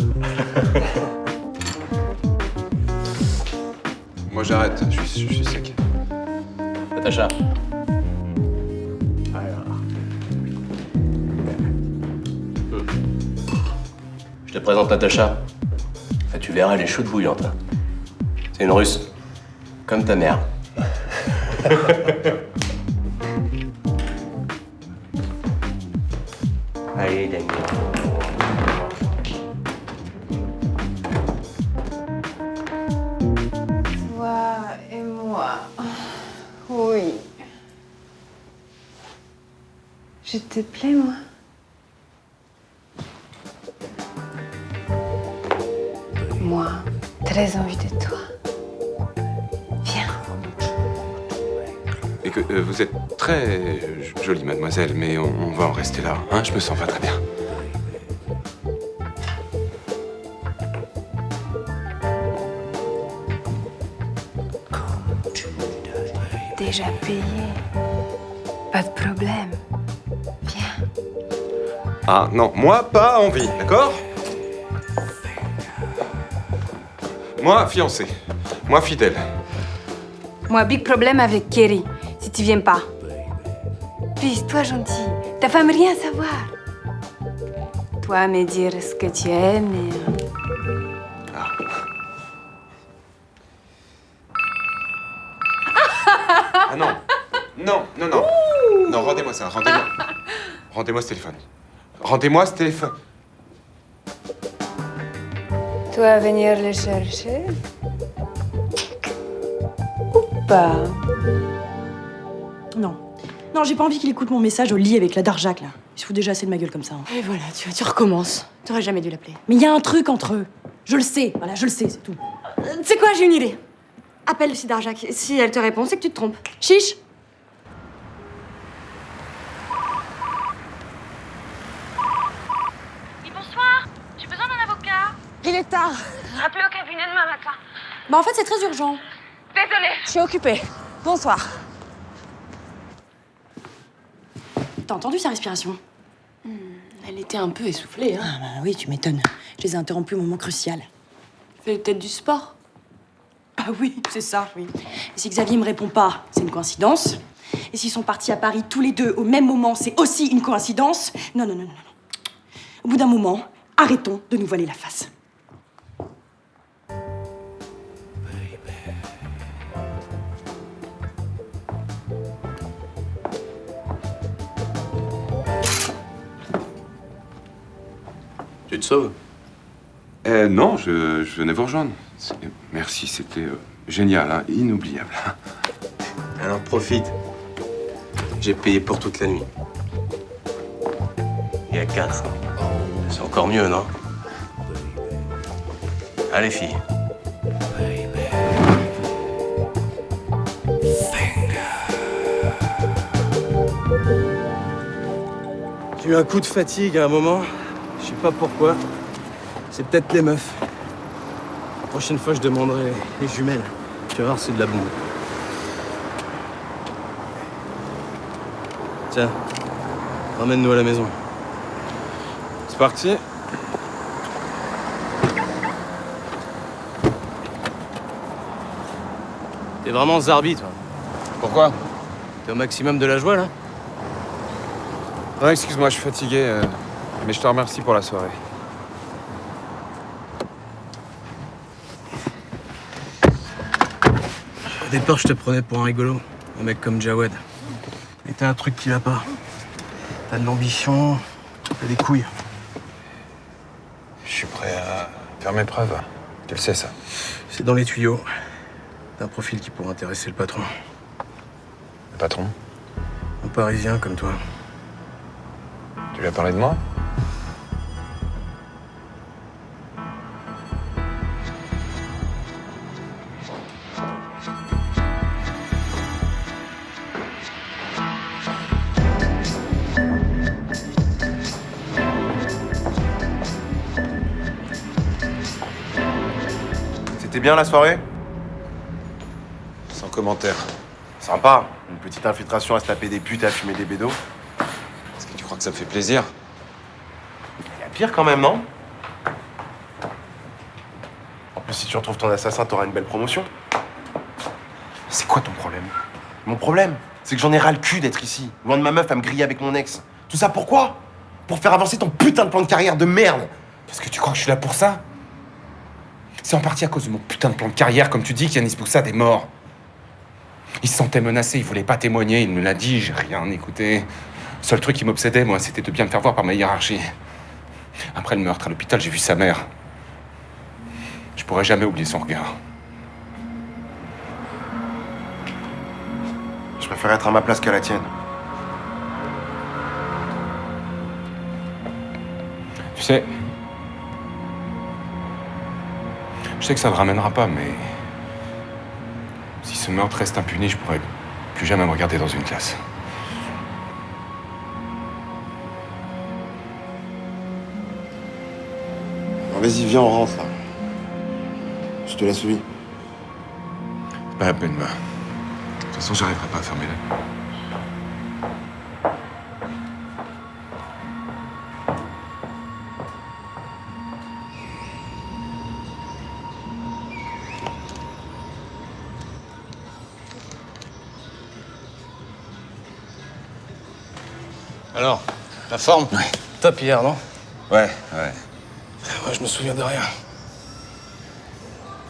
Moi j'arrête, je suis sec. Natacha. Je te présente Natacha. Ah, tu verras, elle est chaude bouillante. Hein. C'est une russe. Comme ta mère. Allez, Daniel. Toi et moi. Oui. Je te plais, moi. Moi, très envie de toi. Viens. Et que vous êtes très jolie, mademoiselle, mais on va en rester là. Hein, je me sens pas très bien. Déjà payé. Pas de problème. Viens. Ah non, moi pas envie, d'accord? Moi fiancé, moi fidèle. Moi, big problème avec Kerry, si tu viens pas. Puis, toi, gentil, ta femme rien à savoir. Toi, me dire ce que tu aimes et... Ah non, non. Non, rendez-moi ça, rendez-moi. Rendez-moi ce téléphone. Rendez-moi ce téléphone. Toi, venir le chercher? Ou pas? Non. Non, j'ai pas envie qu'il écoute mon message au lit avec la Darjac, là. Il se fout déjà assez de ma gueule comme ça. Hein. Et voilà, tu recommences. T'aurais jamais dû l'appeler. Mais il y a un truc entre eux. Je le sais, voilà, je le sais, c'est tout. Tu sais quoi, j'ai une idée. Appelle Lucie Darjac. Si elle te répond, c'est que tu te trompes. Chiche! Oui, bonsoir. J'ai besoin d'un avocat. Il est tard. Rappelez au cabinet demain matin. Bah en fait, c'est très urgent. Désolée. Je suis occupée. Bonsoir. T'as entendu sa respiration? Elle était un peu essoufflée, hein. Ah bah oui, tu m'étonnes. Je les ai interrompus au moment crucial. Fait peut-être du sport. Ah oui, c'est ça, oui. Et si Xavier me répond pas, c'est une coïncidence. Et s'ils sont partis à Paris tous les deux au même moment, c'est aussi une coïncidence. Non. Au bout d'un moment, arrêtons de nous voiler la face. Tu te sauves? Non, je venais vous rejoindre. Merci, c'était génial, hein, inoubliable. Alors profite. J'ai payé pour toute la nuit. Et à 4. C'est encore mieux, non? Allez, filles. J'ai eu un coup de fatigue à un moment. Je sais pas pourquoi. C'est peut-être les meufs. La prochaine fois, je demanderai les jumelles. Tu vas voir, c'est de la bombe. Tiens, ramène-nous à la maison. C'est parti. T'es vraiment zarbi, toi. Pourquoi? T'es au maximum de la joie, là? Non, excuse-moi, je suis fatigué, mais je te remercie pour la soirée. Au départ, je te prenais pour un rigolo. Un mec comme Jawed. Mais t'as un truc qui va pas. T'as de l'ambition, t'as des couilles. Je suis prêt à faire mes preuves. Tu le sais, ça. C'est dans les tuyaux. T'as un profil qui pourrait intéresser le patron. Le patron? Un Parisien comme toi. Tu lui as parlé de moi? bien la soirée? Sans commentaire. Sympa. Une petite infiltration à se taper des putes et à fumer des bédos. Est-ce que tu crois que ça me fait plaisir? Il y a pire quand même, non? En plus, si tu retrouves ton assassin, t'auras une belle promotion. C'est quoi ton problème? Mon problème, c'est que j'en ai ras le cul d'être ici, loin de ma meuf à me griller avec mon ex. Tout ça pourquoi? Pour faire avancer ton putain de plan de carrière de merde. Parce que tu crois que je suis là pour ça? C'est en partie à cause de mon putain de plan de carrière, comme tu dis, qu'Yanis Boussad est mort. Il se sentait menacé, il voulait pas témoigner, il me l'a dit, j'ai rien écouté. Le seul truc qui m'obsédait, moi, c'était de bien me faire voir par ma hiérarchie. Après le meurtre, à l'hôpital, j'ai vu sa mère. Je pourrais jamais oublier son regard. Je préfère être à ma place qu'à la tienne. Tu sais... Je sais que ça ne me ramènera pas, mais... Si ce meurtre reste impuni, je pourrais plus jamais me regarder dans une classe. Alors vas-y, viens, on rentre, là. Je te laisse lui. C'est pas la peine, va. De toute façon, j'arriverai pas à fermer la... Alors, la forme? Ouais. Top hier, non? Ouais. Moi, je me souviens de rien.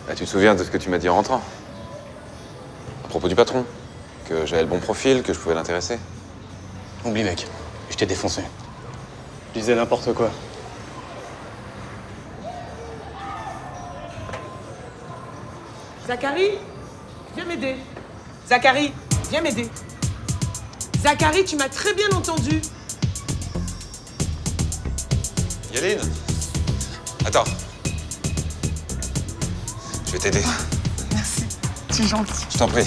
Bah, tu te souviens de ce que tu m'as dit en rentrant? À propos du patron? Que j'avais le bon profil, que je pouvais l'intéresser? Oublie, mec. Je t'ai défoncé. Je disais n'importe quoi. Zachary, viens m'aider. Zachary, viens m'aider. Zachary, tu m'as très bien entendu. Yaline? Attends. Je vais t'aider. Merci, c'est gentil. Je t'en prie.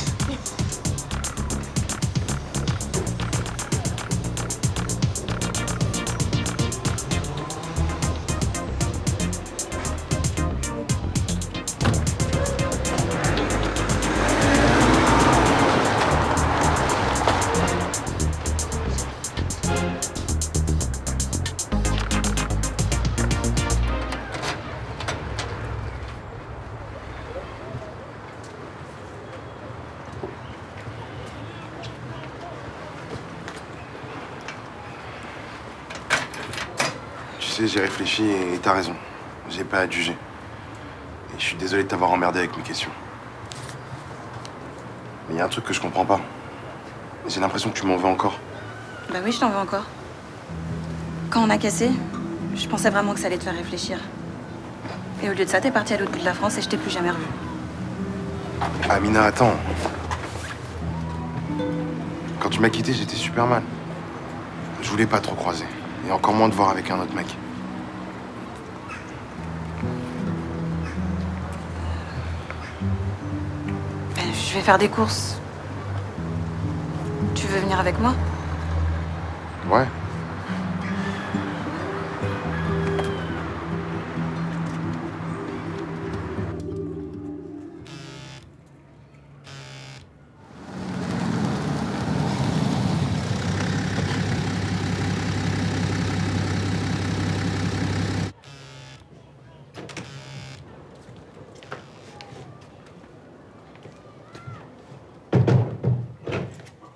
Tu sais, j'ai réfléchi et t'as raison. J'ai pas à te juger. Et je suis désolé de t'avoir emmerdé avec mes questions. Mais il y a un truc que je comprends pas. J'ai l'impression que tu m'en veux encore. Bah oui, je t'en veux encore. Quand on a cassé, je pensais vraiment que ça allait te faire réfléchir. Et au lieu de ça, t'es parti à l'autre bout de la France et je t'ai plus jamais revu. Amina, attends. Quand tu m'as quitté, j'étais super mal. Je voulais pas trop croiser. Et encore moins te voir avec un autre mec. Je vais faire des courses. Tu veux venir avec moi? Ouais.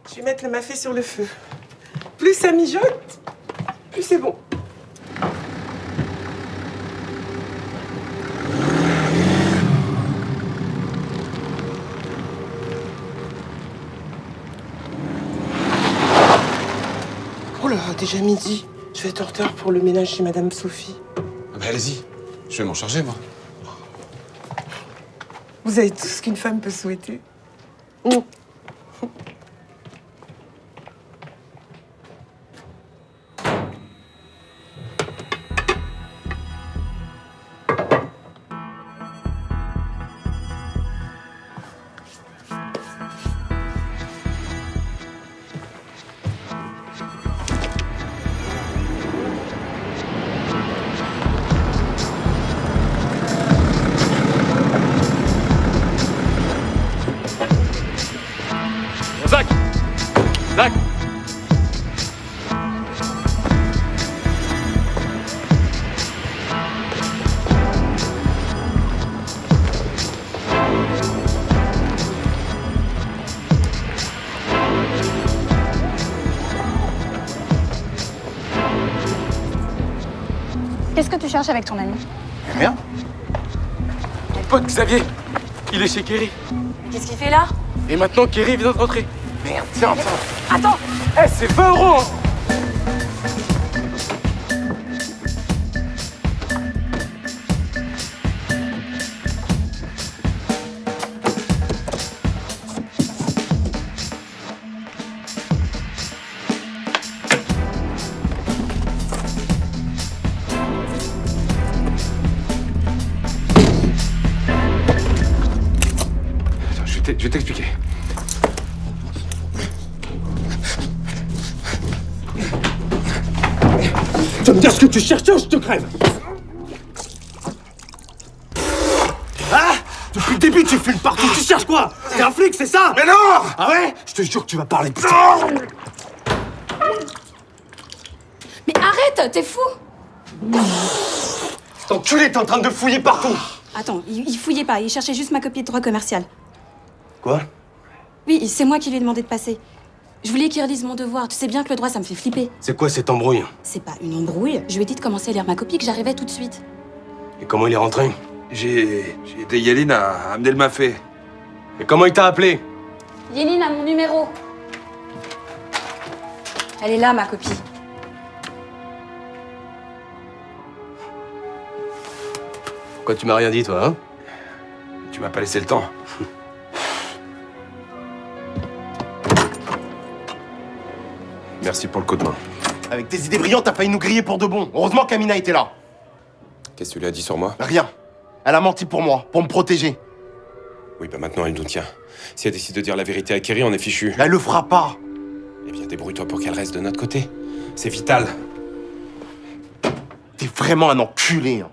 Je vais mettre le mafé sur le feu. Plus ça mijote, plus c'est bon. Oh là, déjà midi. Je vais être en retard pour le ménage chez Madame Sophie. Ah bah allez-y. Je vais m'en charger, moi. Vous avez tout ce qu'une femme peut souhaiter. Qu'est-ce que tu cherches avec ton ami? Rien. Ton pote Xavier, il est chez Kerry. Qu'est-ce qu'il fait là? Et maintenant, Kerry vient de rentrer. Merde, tiens. Attends! Eh, c'est 20 euros, hein. Je vais t'expliquer. Tu vas me dire ce que tu cherches, je te crève. Ah! Depuis le début, tu filmes partout. Tu cherches quoi? T'es un flic, c'est ça? Mais non! Ah ouais? Je te jure que tu vas parler, putain. Mais arrête, t'es fou! Cet enculé, t'es en train de fouiller partout. Attends, il fouillait pas, il cherchait juste ma copie de droit commercial. Quoi? Oui, c'est moi qui lui ai demandé de passer. Je voulais qu'il relise mon devoir. Tu sais bien que le droit, ça me fait flipper. C'est quoi cette embrouille? C'est pas une embrouille. Je lui ai dit de commencer à lire ma copie, que j'arrivais tout de suite. Et comment il est rentré? J'ai aidé Yaline à amener le mafé. Et comment il t'a appelé? Yéline a mon numéro. Elle est là, ma copie. Pourquoi tu m'as rien dit, toi, hein? Tu m'as pas laissé le temps. Merci pour le coup de main. Avec tes idées brillantes, t'as failli nous griller pour de bon. Heureusement qu'Amina était là. Qu'est-ce que tu lui as dit sur moi? Rien. Elle a menti pour moi, pour me protéger. Oui, bah maintenant elle nous tient. Si elle décide de dire la vérité à Kerry, on est fichu. Elle le fera pas. Eh bien, débrouille-toi pour qu'elle reste de notre côté. C'est vital. T'es vraiment un enculé. Hein.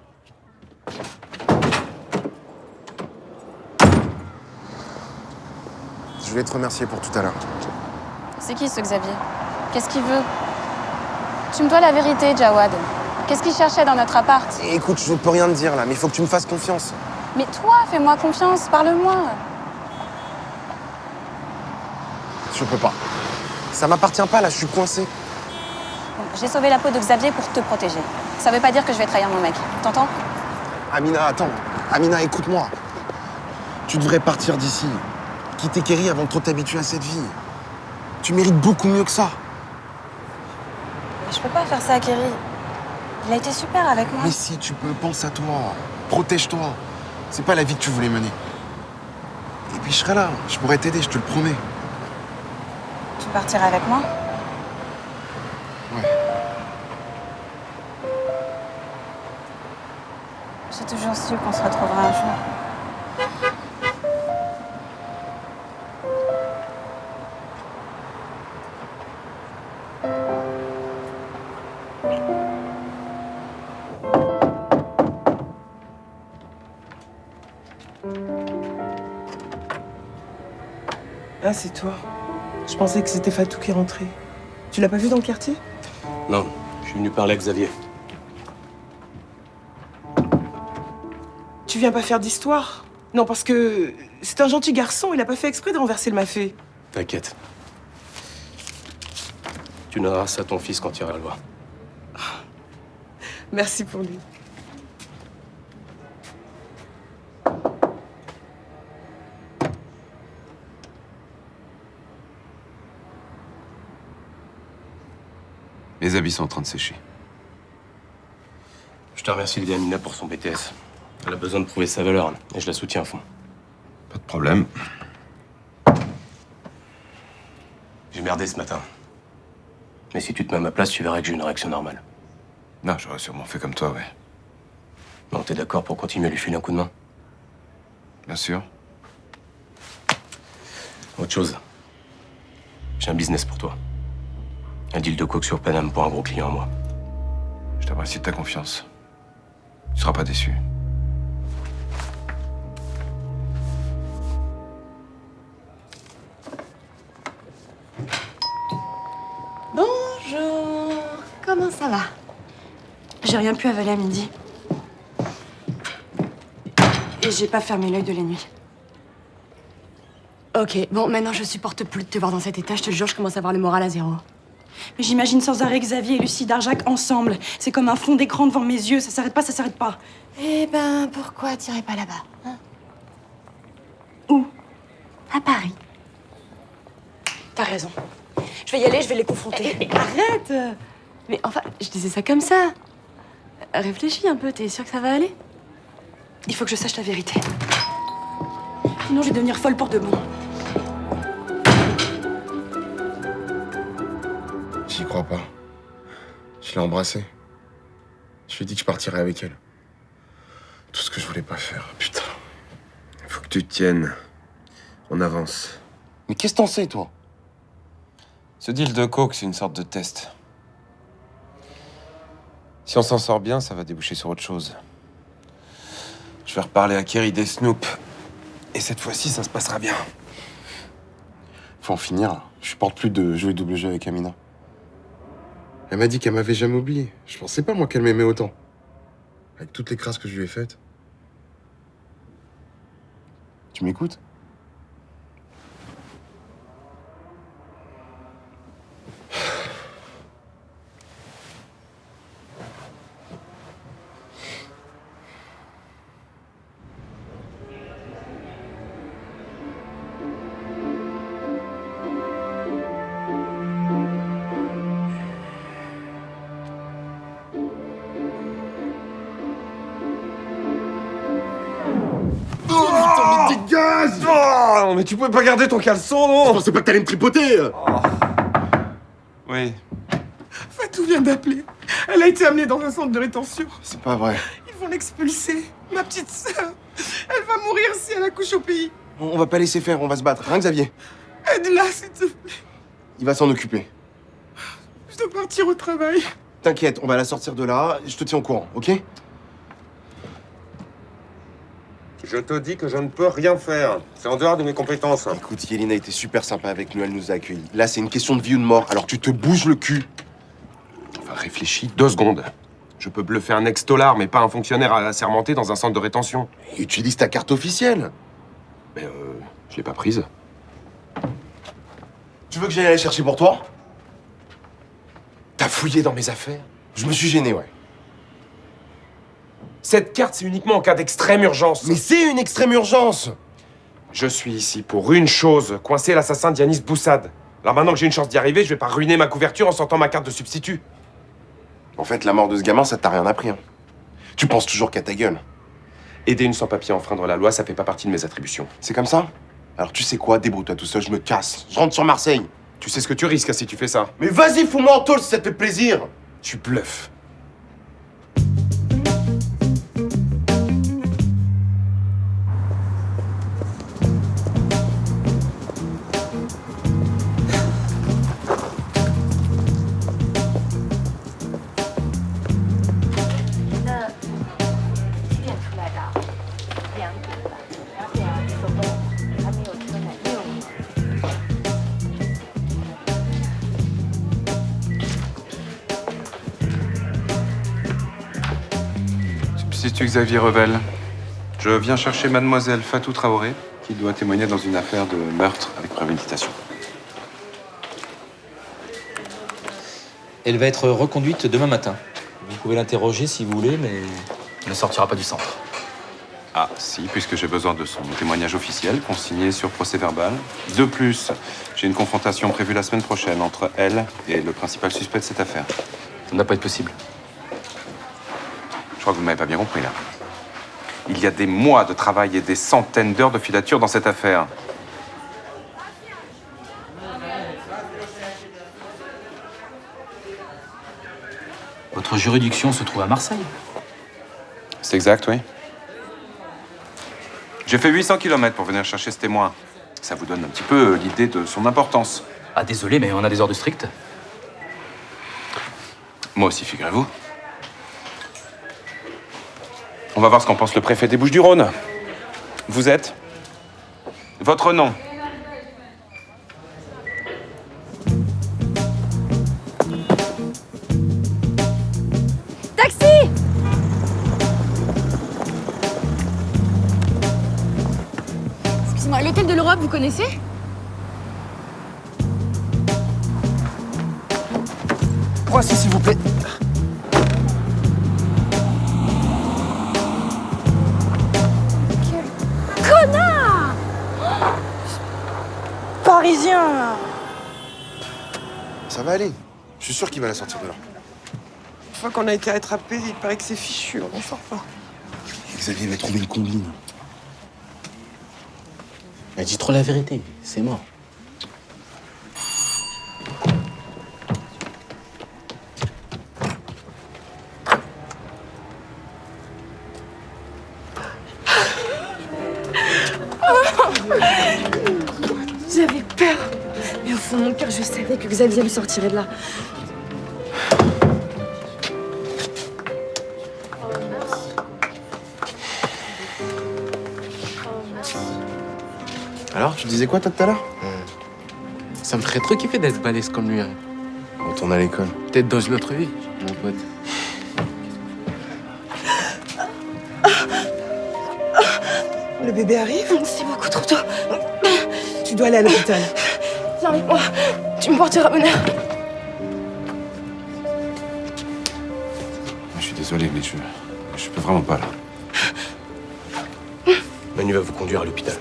Je voulais te remercier pour tout à l'heure. C'est qui ce Xavier? Qu'est-ce qu'il veut? Tu me dois la vérité, Jawad. Qu'est-ce qu'il cherchait dans notre appart? Écoute, je ne peux rien te dire là, mais il faut que tu me fasses confiance. Mais toi, fais-moi confiance, parle-moi. Je peux pas. Ça m'appartient pas là, je suis coincé. Bon, j'ai sauvé la peau de Xavier pour te protéger. Ça veut pas dire que je vais trahir mon mec. T'entends? Amina, attends. Amina, écoute-moi. Tu devrais partir d'ici. Quitter Kerry avant de trop t'habituer à cette vie. Tu mérites beaucoup mieux que ça. Mais je peux pas faire ça à Kerry. Il a été super avec moi. Mais si tu peux, pense à toi. Protège-toi. C'est pas la vie que tu voulais mener. Et puis je serai là. Je pourrais t'aider, je te le promets. Tu partiras avec moi? Ouais. J'ai toujours su qu'on se retrouvera un jour. Ah, c'est toi. Je pensais que c'était Fatou qui rentrait. Tu l'as pas vu dans le quartier? Non, je suis venu parler à Xavier. Tu viens pas faire d'histoire? Non, parce que c'est un gentil garçon, il a pas fait exprès de renverser le mafé. T'inquiète. Tu donneras ça à ton fils quand tu iras le voir. Merci pour lui. Les habits sont en train de sécher. Je te remercie de Amina pour son BTS. Elle a besoin de prouver sa valeur et je la soutiens à fond. Pas de problème. J'ai merdé ce matin. Mais si tu te mets à ma place, tu verras que j'ai une réaction normale. Non, j'aurais sûrement fait comme toi, ouais. Non, t'es d'accord pour continuer à lui filer un coup de main? Bien sûr. Autre chose. J'ai un business pour toi. Un deal de coke sur Paname pour un gros client à moi. Je te remercie de ta confiance. Tu seras pas déçu. Bonjour. Comment ça va? J'ai rien pu avaler à midi. Et j'ai pas fermé l'œil de la nuit. Ok, bon, maintenant je supporte plus de te voir dans cet état. Je te jure, je commence à avoir le moral à zéro. Mais j'imagine sans arrêt Xavier et Lucie Darjac ensemble. C'est comme un fond d'écran devant mes yeux, ça s'arrête pas, ça s'arrête pas. Eh ben, pourquoi t'irais pas là-bas, hein? Où? À Paris. T'as raison. Je vais y aller, je vais les confronter. Arrête! Mais enfin, je disais ça comme ça. Réfléchis un peu, t'es sûre que ça va aller? Il faut que je sache la vérité. Sinon, je vais devenir folle pour de bon. J'y crois pas. Je l'ai embrassée. Je lui ai dit que je partirais avec elle. Tout ce que je voulais pas faire, putain. Faut que tu te tiennes. On avance. Mais qu'est-ce que t'en sais, toi? Ce deal de coke, c'est une sorte de test. Si on s'en sort bien, ça va déboucher sur autre chose. Je vais reparler à Kerry des Snoop. Et cette fois-ci, ça se passera bien. Faut en finir, là. Je supporte plus de jouer double jeu avec Amina. Elle m'a dit qu'elle m'avait jamais oublié. Je pensais pas, moi, qu'elle m'aimait autant. Avec toutes les crasses que je lui ai faites. Tu m'écoutes? Dégage! Oh, mais tu pouvais pas garder ton caleçon, non? Je pensais pas que t'allais me tripoter! Oui. Fatou vient d'appeler. Elle a été amenée dans un centre de rétention. C'est pas vrai. Ils vont l'expulser. Ma petite sœur. Elle va mourir si elle accouche au pays. On va pas laisser faire, on va se battre. Hein, Xavier? Aide-la, s'il te plaît. Il va s'en occuper. Je dois partir au travail. T'inquiète, on va la sortir de là. Je te tiens au courant, ok? Je te dis que je ne peux rien faire. C'est en dehors de mes compétences. Écoute, Yelena a été super sympa avec nous, elle nous a accueillis. Là, c'est une question de vie ou de mort, alors tu te bouges le cul. Enfin, réfléchis 2 secondes. Je peux bluffer un ex-tolard, mais pas un fonctionnaire assermenté dans un centre de rétention. Et utilise ta carte officielle. Mais je l'ai pas prise. Tu veux que j'aille la chercher pour toi? T'as fouillé dans mes affaires? Je me suis gêné, ouais. Cette carte, c'est uniquement en cas d'extrême urgence. Mais c'est une extrême urgence! Je suis ici pour une chose, coincer l'assassin d'Yanis Boussad. Alors maintenant que j'ai une chance d'y arriver, je vais pas ruiner ma couverture en sortant ma carte de substitut. En fait, la mort de ce gamin, ça t'a rien appris. Hein. Tu penses toujours qu'à ta gueule. Aider une sans-papier à enfreindre la loi, ça fait pas partie de mes attributions. C'est comme ça? Alors tu sais quoi, débrouille-toi tout seul, je me casse. Je rentre sur Marseille. Tu sais ce que tu risques si tu fais ça. Mais vas-y, fous-moi en tôle si ça te fait plaisir. Tu bluffes. Substitut Xavier Revel. Je viens chercher mademoiselle Fatou Traoré, qui doit témoigner dans une affaire de meurtre avec préméditation. Elle va être reconduite demain matin. Vous pouvez l'interroger si vous voulez, mais elle ne sortira pas du centre. Ah, si, puisque j'ai besoin de son témoignage officiel, consigné sur procès-verbal. De plus, j'ai une confrontation prévue la semaine prochaine entre elle et le principal suspect de cette affaire. Ça ne va pas être possible. Je crois que vous ne m'avez pas bien compris, là. Il y a des mois de travail et des centaines d'heures de filature dans cette affaire. Votre juridiction se trouve à Marseille. C'est exact, oui. J'ai fait 800 km pour venir chercher ce témoin. Ça vous donne un petit peu l'idée de son importance. Ah, désolé, mais on a des ordres stricts. Moi aussi, figurez-vous. On va voir ce qu'en pense le préfet des Bouches-du-Rhône. Vous êtes? Votre nom? Taxi! Excusez-moi, l'hôtel de l'Europe, vous connaissez? Croissez, s'il vous plaît. Connard! Parisien, là. Ça va aller. Je suis sûr qu'il va la sortir de là. Une fois qu'on a été attrapé, il paraît que c'est fichu, on n'en sort pas. Xavier va trouver une combine. Elle dit trop la vérité, c'est mort. J'avais peur. Mais au fond de mon cœur, je savais que Xavier me sortirait de là. Alors, tu disais quoi toi tout à l'heure? Ça me ferait trop kiffer d'être balèze comme lui. Hein. On retourne à l'école. Peut-être dans une autre vie, mon pote. Le bébé arrive? C'est beaucoup trop tôt. Tu dois aller à l'hôpital. Viens avec moi. Tu me porteras bonheur. Je suis désolé, mais je peux vraiment pas, là. Manu va vous conduire à l'hôpital.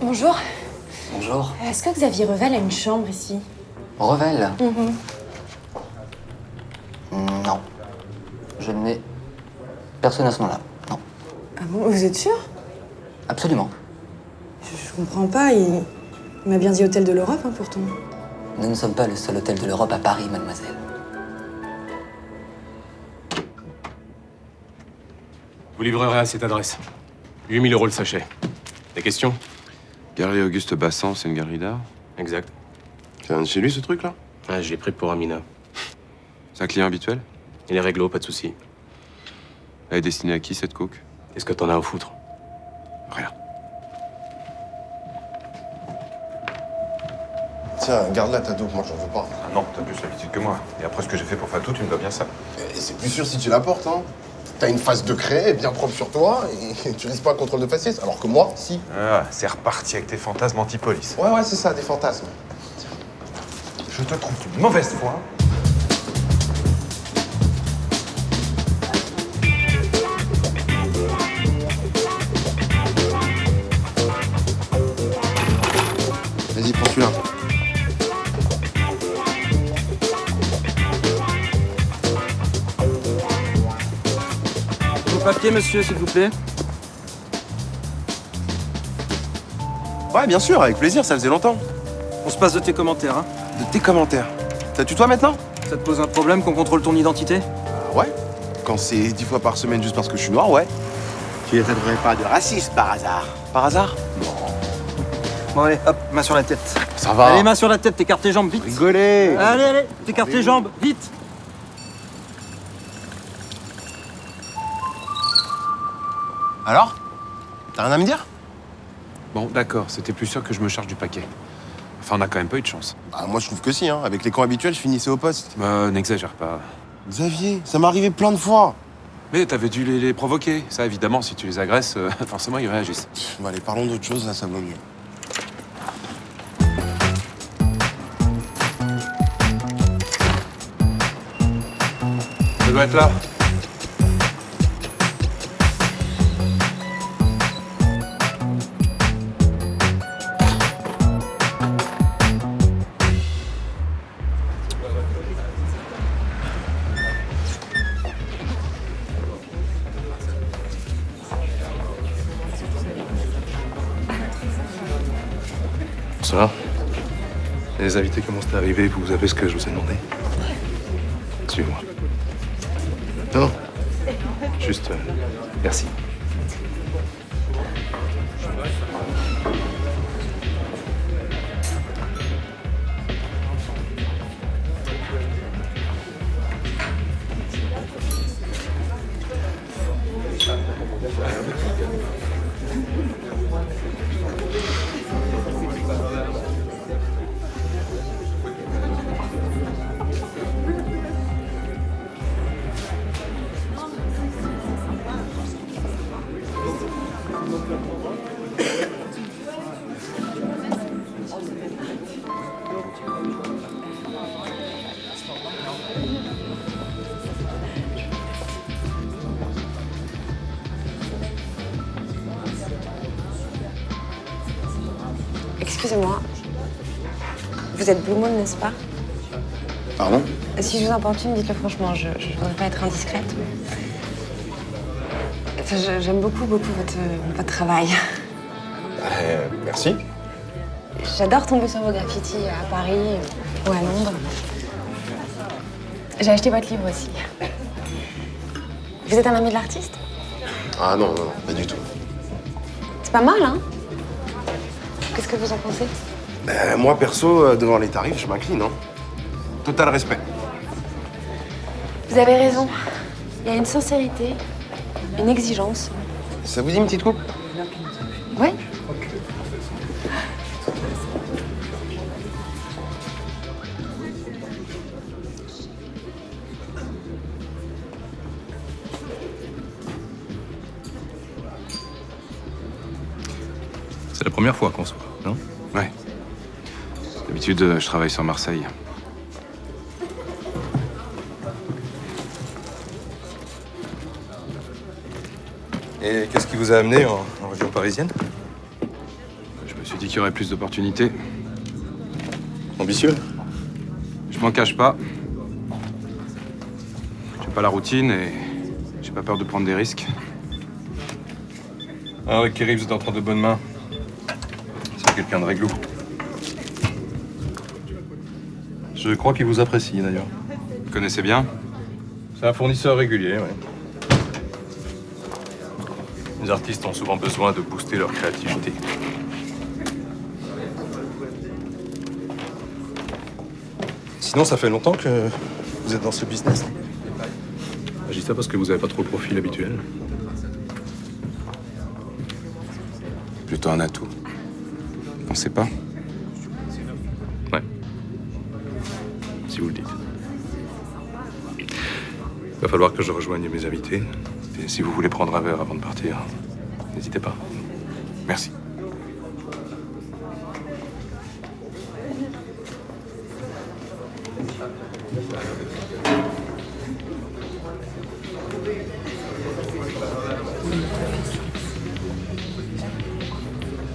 Bonjour. Bonjour. Est-ce que Xavier Revel a une chambre ici? Revel? Mhm. Non. Je n'ai personne à ce nom-là. Non. Ah bon, vous êtes sûr? Absolument. Je comprends pas, il m'a bien dit Hôtel de l'Europe, hein, pourtant. Nous ne sommes pas le seul hôtel de l'Europe à Paris, mademoiselle. Vous livrerez à cette adresse. 8 000 € le sachet. Des questions? Galerie Auguste Bassan, c'est une galerie d'art? Exact. C'est un de chez lui, ce truc-là? Ah, je l'ai pris pour Amina. C'est un client habituel? Il est réglo, pas de souci. Elle est destinée à qui, cette coke? Qu'est-ce que t'en as à foutre? Rien. Tiens, garde-la ta dope, moi j'en veux pas. Ah non, t'as plus l'habitude que moi. Et après ce que j'ai fait pour Fatou, tu me dois bien ça. Et c'est plus sûr si tu la portes, hein. T'as une face de craie bien propre sur toi et tu risques pas un contrôle de faciès, alors que moi, si. Ah, c'est reparti avec tes fantasmes anti-police. Ouais, c'est ça, des fantasmes. Je te trouve d'une mauvaise foi. Vas-y, prends celui-là. Vos papiers, monsieur, s'il vous plaît. Ouais, bien sûr, avec plaisir, ça faisait longtemps. On se passe de tes commentaires, hein. De tes commentaires. Ça tutoie maintenant? Ça te pose un problème qu'on contrôle ton identité? Ouais. Quand c'est 10 fois par semaine juste parce que je suis noir, ouais. Tu ne traiterais pas de raciste par hasard? Par hasard? Non. Bon, allez, hop, main sur la tête. Ça va. Allez, main sur la tête, t'écartes tes jambes, vite. Rigolez. Allez, t'écartes tes jambes, vite. Alors? T'as rien à me dire? Bon, d'accord, c'était plus sûr que je me charge du paquet. Enfin, on a quand même pas eu de chance. Bah, moi, je trouve que si, hein. Avec les camps habituels, je finissais au poste. N'exagère pas. Xavier, ça m'est arrivé plein de fois. Mais t'avais dû les provoquer. Ça, évidemment, si tu les agresses, forcément, ils réagissent. Bon, allez, parlons d'autre chose, là, ça vaut mieux. Ça doit être là. Bonsoir. Les invités commencent à arriver, vous avez ce que je vous ai demandé? Suivez-moi. Non, juste merci. Excusez-moi. Vous êtes Blue Moon, n'est-ce pas? Pardon? Si je vous importune, dites-le franchement, je voudrais pas être indiscrète. Enfin, j'aime beaucoup votre travail. Merci. J'adore tomber sur vos graffitis à Paris ou à Londres. J'ai acheté votre livre aussi. Vous êtes un ami de l'artiste? Ah non, pas du tout. C'est pas mal, hein? Qu'est-ce que vous en pensez? Moi, perso, devant les tarifs, je m'incline, hein. Total respect. Vous avez raison. Il y a une sincérité, une exigence. Ça vous dit une petite coupe? Oui. C'est la première fois qu'on se voit, non? Ouais. D'habitude, je travaille sur Marseille. Et qu'est-ce qui vous a amené en région parisienne? Je me suis dit qu'il y aurait plus d'opportunités. Ambitieux? Je m'en cache pas. J'aime pas la routine et j'ai pas peur de prendre des risques. Ah, avec Kerry, vous êtes entre de bonnes mains. C'est quelqu'un de réglo. Je crois qu'il vous apprécie, d'ailleurs. Vous connaissez bien? C'est un fournisseur régulier, oui. Les artistes ont souvent besoin de booster leur créativité. Sinon, ça fait longtemps que vous êtes dans ce business. Je dis ça parce que vous avez pas trop le profil habituel. Plutôt un atout. Vous pensez pas? Ouais. Si vous le dites. Il va falloir que je rejoigne mes invités. Et si vous voulez prendre un verre avant de partir, n'hésitez pas. Merci.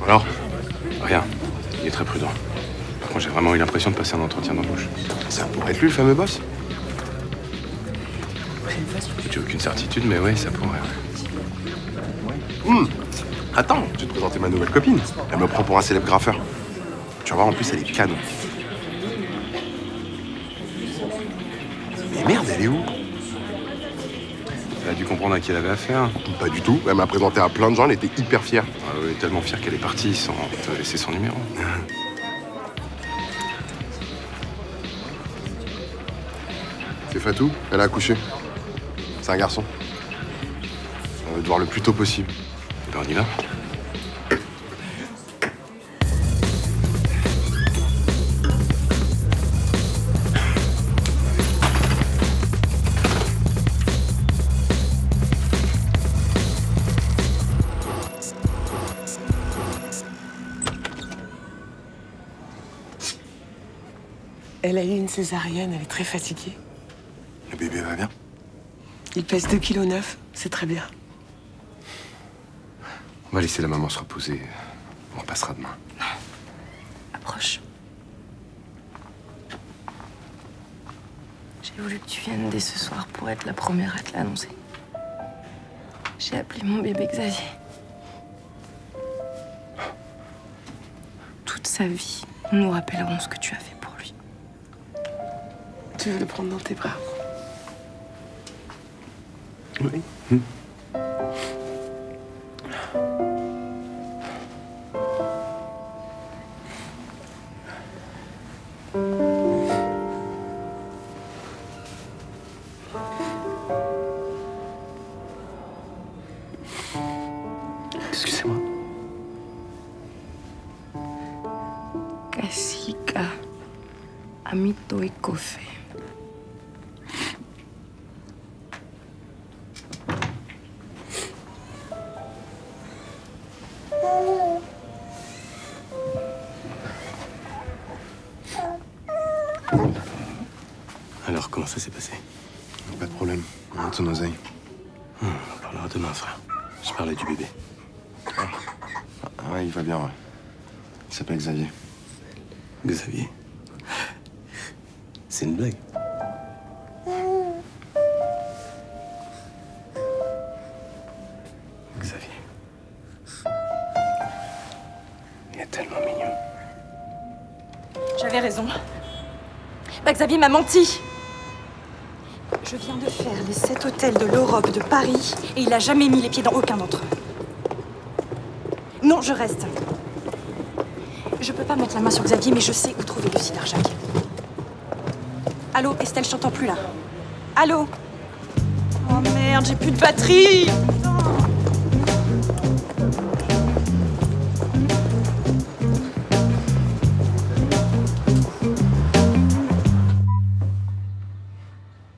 Alors? Rien. Il est très prudent. Par contre, j'ai vraiment eu l'impression de passer un entretien d'embauche. Ça pourrait être lui, le fameux boss? J'ai aucune certitude, mais oui, ça pourrait. Attends, je vais te présenter ma nouvelle copine. Elle me prend pour un célèbre graffeur. Tu vas voir, en plus, elle est canon. Mais merde, elle est où? Elle a dû comprendre à qui elle avait affaire. Pas du tout. Elle m'a présenté à plein de gens, elle était hyper fière. Elle est tellement fière qu'elle est partie sans te laisser son numéro. C'est Fatou, elle a accouché. C'est un garçon. On veut te voir le plus tôt possible. Et ben on y va. Elle a eu une césarienne, elle est très fatiguée. Le bébé va bien? Il pèse 2,9 kg, c'est très bien. On va laisser la maman se reposer. On repassera demain. Approche. J'ai voulu que tu viennes dès ce soir pour être la première à te l'annoncer. J'ai appelé mon bébé Xavier. Toute sa vie, nous nous rappellerons ce que tu as fait pour lui. Tu veux le prendre dans tes bras? Oui. Excusez-moi. Kasika Amito Ikofe. Alors, comment ça s'est passé? Pas de problème. On a ton oseille. On en parlera demain, frère. Je parlais du bébé. Ah, il va bien, ouais. Il s'appelle Xavier. Xavier. C'est une blague. Xavier. Il est tellement mignon. J'avais raison. Bah, Xavier m'a menti. Je viens de faire les 7 hôtels de l'Europe de Paris et il a jamais mis les pieds dans aucun d'entre eux. Non, je reste. Je peux pas mettre la main sur Xavier, mais je sais où trouver Lucie Darjac. Allô, Estelle, je t'entends plus là. Allô? Oh merde, j'ai plus de batterie!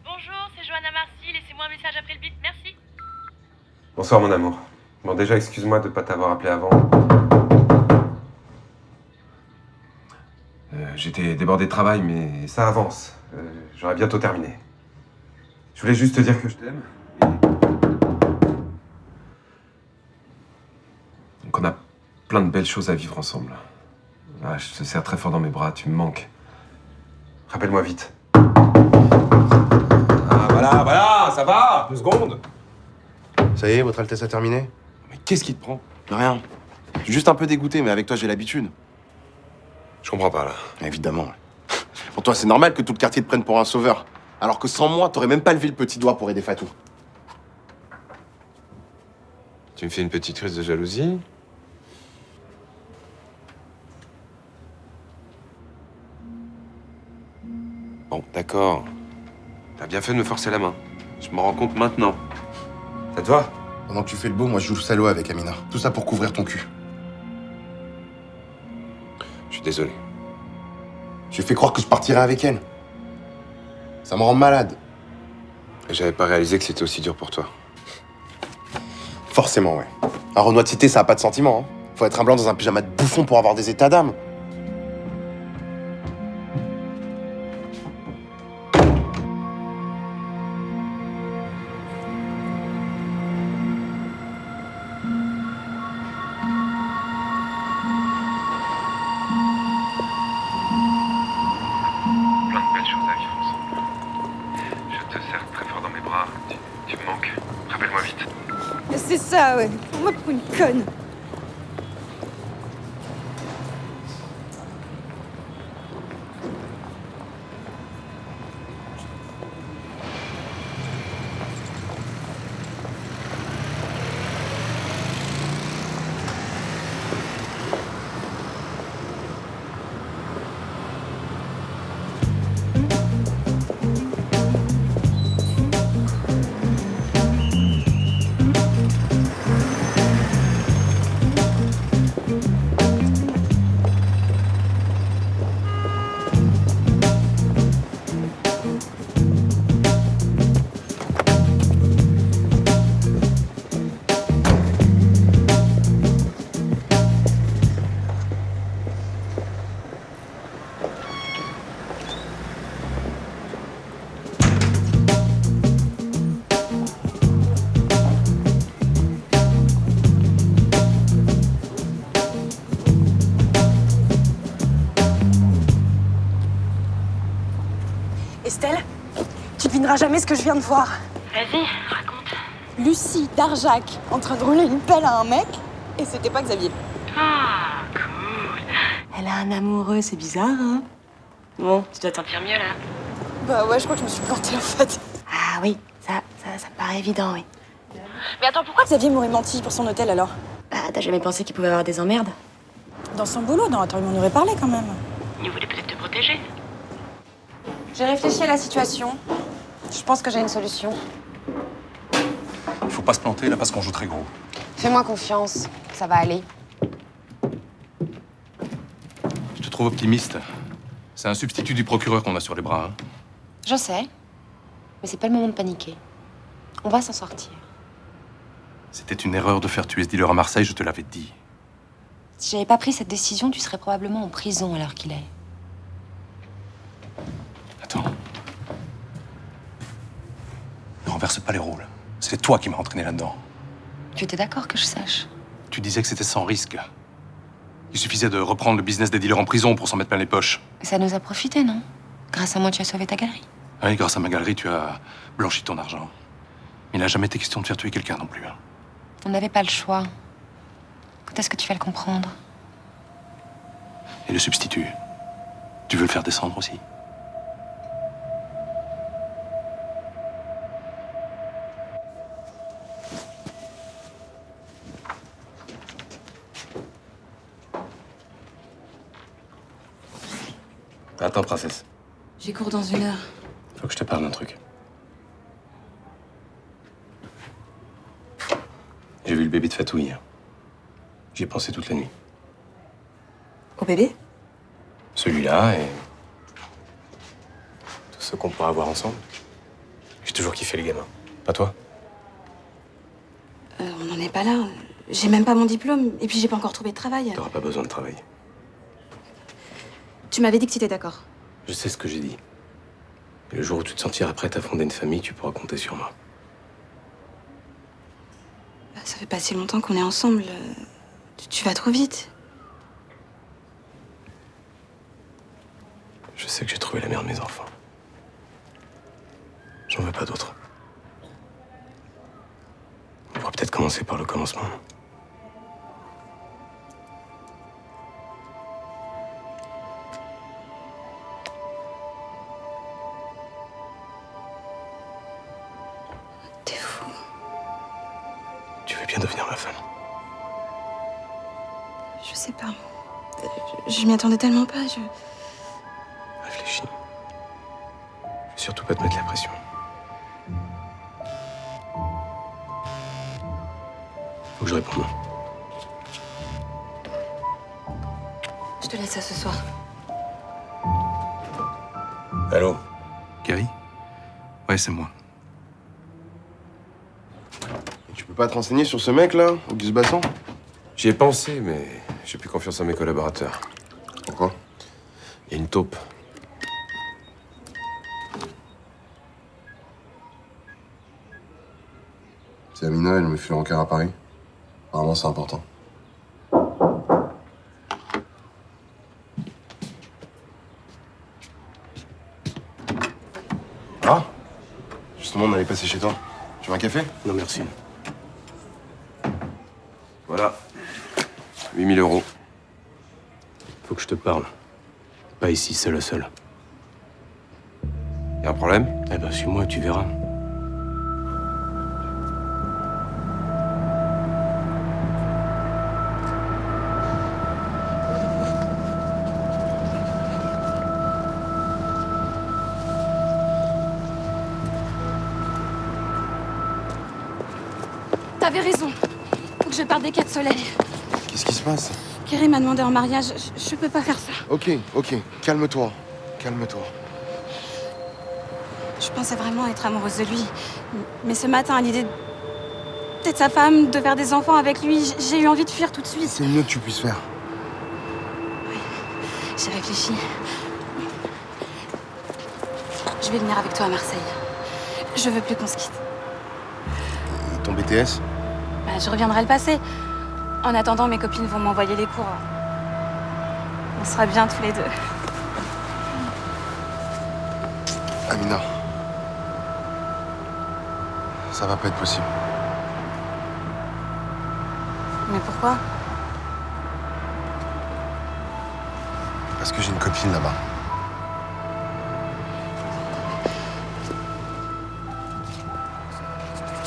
Bonjour, c'est Johanna Marcy. Laissez-moi un message après le bip, merci. Bonsoir, mon amour. Bon, déjà, excuse-moi de ne pas t'avoir appelé avant. J'étais débordé de travail, mais ça avance. J'aurai bientôt terminé. Je voulais juste te dire que je t'aime. Donc on a plein de belles choses à vivre ensemble. Ah, je te serre très fort dans mes bras, tu me manques. Rappelle-moi vite. Ah, voilà, ça va, 2 secondes. Ça y est, votre Altesse a terminé? Mais qu'est-ce qui te prend? Rien. Je suis juste un peu dégoûté, mais avec toi, j'ai l'habitude. Je comprends pas, là. Évidemment. Pour toi, c'est normal que tout le quartier te prenne pour un sauveur. Alors que sans moi, t'aurais même pas levé le petit doigt pour aider Fatou. Tu me fais une petite crise de jalousie? Bon, d'accord. T'as bien fait de me forcer la main. Je m'en rends compte maintenant. Ça te va? Pendant que tu fais le beau, moi je joue le salaud avec Amina. Tout ça pour couvrir ton cul. Je suis désolé. J'ai fait croire que je partirais avec elle. Ça me rend malade. J'avais pas réalisé que c'était aussi dur pour toi. Forcément, ouais. Un Renoir de cité, ça a pas de sentiment. Hein. Faut être un blanc dans un pyjama de bouffon pour avoir des états d'âme. Plein de belles choses à vivre ensemble. Je te serre très fort dans mes bras. Tu me manques. Rappelle-moi vite. C'est ça, ouais. Pour moi, pour une conne. Estelle, tu devineras jamais ce que je viens de voir. Vas-y, raconte. Lucie Darjac en train de rouler une pelle à un mec, et c'était pas Xavier. Ah, cool. Elle a un amoureux, c'est bizarre, hein? Bon, tu dois t'en Tire mieux là. Bah ouais, je crois que je me suis plantée en fait. Ah oui, ça me paraît évident, oui. Mais attends, pourquoi Xavier m'aurait menti pour son hôtel alors? Bah, t'as jamais pensé qu'il pouvait avoir des emmerdes? Dans son boulot, attends, il m'en aurait parlé quand même. Il voulait peut-être te protéger. J'ai réfléchi à la situation. Je pense que j'ai une solution. Il faut pas se planter là parce qu'on joue très gros. Fais-moi confiance, ça va aller. Je te trouve optimiste. C'est un substitut du procureur qu'on a sur les bras. Hein. Je sais, mais c'est pas le moment de paniquer. On va s'en sortir. C'était une erreur de faire tuer ce dealer à Marseille, je te l'avais dit. Si j'avais pas pris cette décision, tu serais probablement en prison à l'heure qu'il est. Attends. Ne renverse pas les rôles. C'est toi qui m'as entraîné là-dedans. Tu étais d'accord que je sache? Tu disais que c'était sans risque. Il suffisait de reprendre le business des dealers en prison pour s'en mettre plein les poches. Ça nous a profité, non? Grâce à moi, tu as sauvé ta galerie. Oui, grâce à ma galerie, tu as blanchi ton argent. Il n'a jamais été question de faire tuer quelqu'un non plus. Hein. On n'avait pas le choix. Quand est-ce que tu vas le comprendre? Et le substitut, tu veux le faire descendre aussi? Attends, princesse. J'ai cours dans 1 heure. Faut que je te parle d'un truc. J'ai vu le bébé de Fatou hier. J'y ai pensé toute la nuit. Au bébé? Celui-là et... tout ce qu'on pourra avoir ensemble. J'ai toujours kiffé les gamins. Pas toi? On n'en est pas là. J'ai même pas mon diplôme et puis j'ai pas encore trouvé de travail. T'auras pas besoin de travailler. Tu m'avais dit que tu étais d'accord. Je sais ce que j'ai dit. Et le jour où tu te sentiras prête à fonder une famille, tu pourras compter sur moi. Ça fait pas si longtemps qu'on est ensemble. Tu vas trop vite. Je sais que j'ai trouvé la mère de mes enfants. J'en veux pas d'autres. On pourra peut-être commencer par le commencement. T'es fou. Tu veux bien devenir ma femme? Je sais pas. Je m'y attendais tellement pas. Réfléchis. Je vais surtout pas te mettre la pression. Faut que je réponde. Je te laisse ça ce soir. Allô? Kerry? Ouais, c'est moi. Tu peux pas te renseigner sur ce mec là, Auguste Bassan? J'y ai pensé, mais j'ai plus confiance en mes collaborateurs. Pourquoi? Il y a une taupe. C'est Amina, elle me fait le rencard à Paris. Apparemment, c'est important. Ah? Justement, on allait passer chez toi. Tu veux un café? Non, merci. Voilà. 8 000 euros. Faut que je te parle. Pas ici, seul à seul. Y a un problème? Eh ben, suis-moi, tu verras. T'avais raison. Faut que je parte des 4 soleils. Qu'est-ce qui se passe? Kerry m'a demandé en mariage. Je peux pas faire ça. Ok, calme-toi. Calme-toi. Je pensais vraiment être amoureuse de lui. Mais ce matin, à l'idée d'être sa femme, de faire des enfants avec lui, j'ai eu envie de fuir tout de suite. C'est le mieux que tu puisses faire. J'ai réfléchi. Je vais venir avec toi à Marseille. Je veux plus qu'on se quitte. Ton BTS? Bah, je reviendrai le passer. En attendant, mes copines vont m'envoyer les cours. On sera bien tous les deux. Amina. Ça va pas être possible. Mais pourquoi? Parce que j'ai une copine là-bas.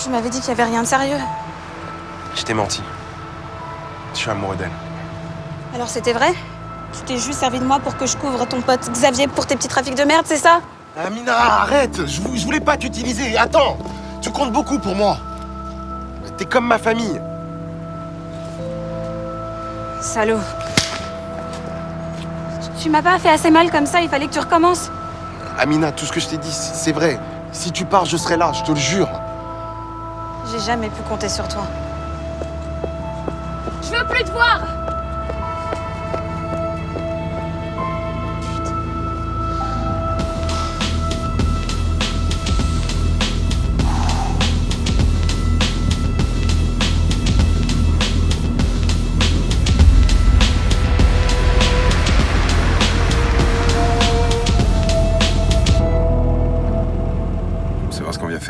Tu m'avais dit qu'il y avait rien de sérieux. Je t'ai menti. Je suis amoureux d'elle. Alors c'était vrai? Tu t'es juste servi de moi pour que je couvre ton pote Xavier pour tes petits trafics de merde, c'est ça? Amina, arrête! Je voulais pas t'utiliser. Attends! Tu comptes beaucoup pour moi. T'es comme ma famille. Salaud. Tu m'as pas fait assez mal comme ça, il fallait que tu recommences. Amina, tout ce que je t'ai dit, c'est vrai. Si tu pars, je serai là, je te le jure. J'ai jamais pu compter sur toi. Je veux plus te voir!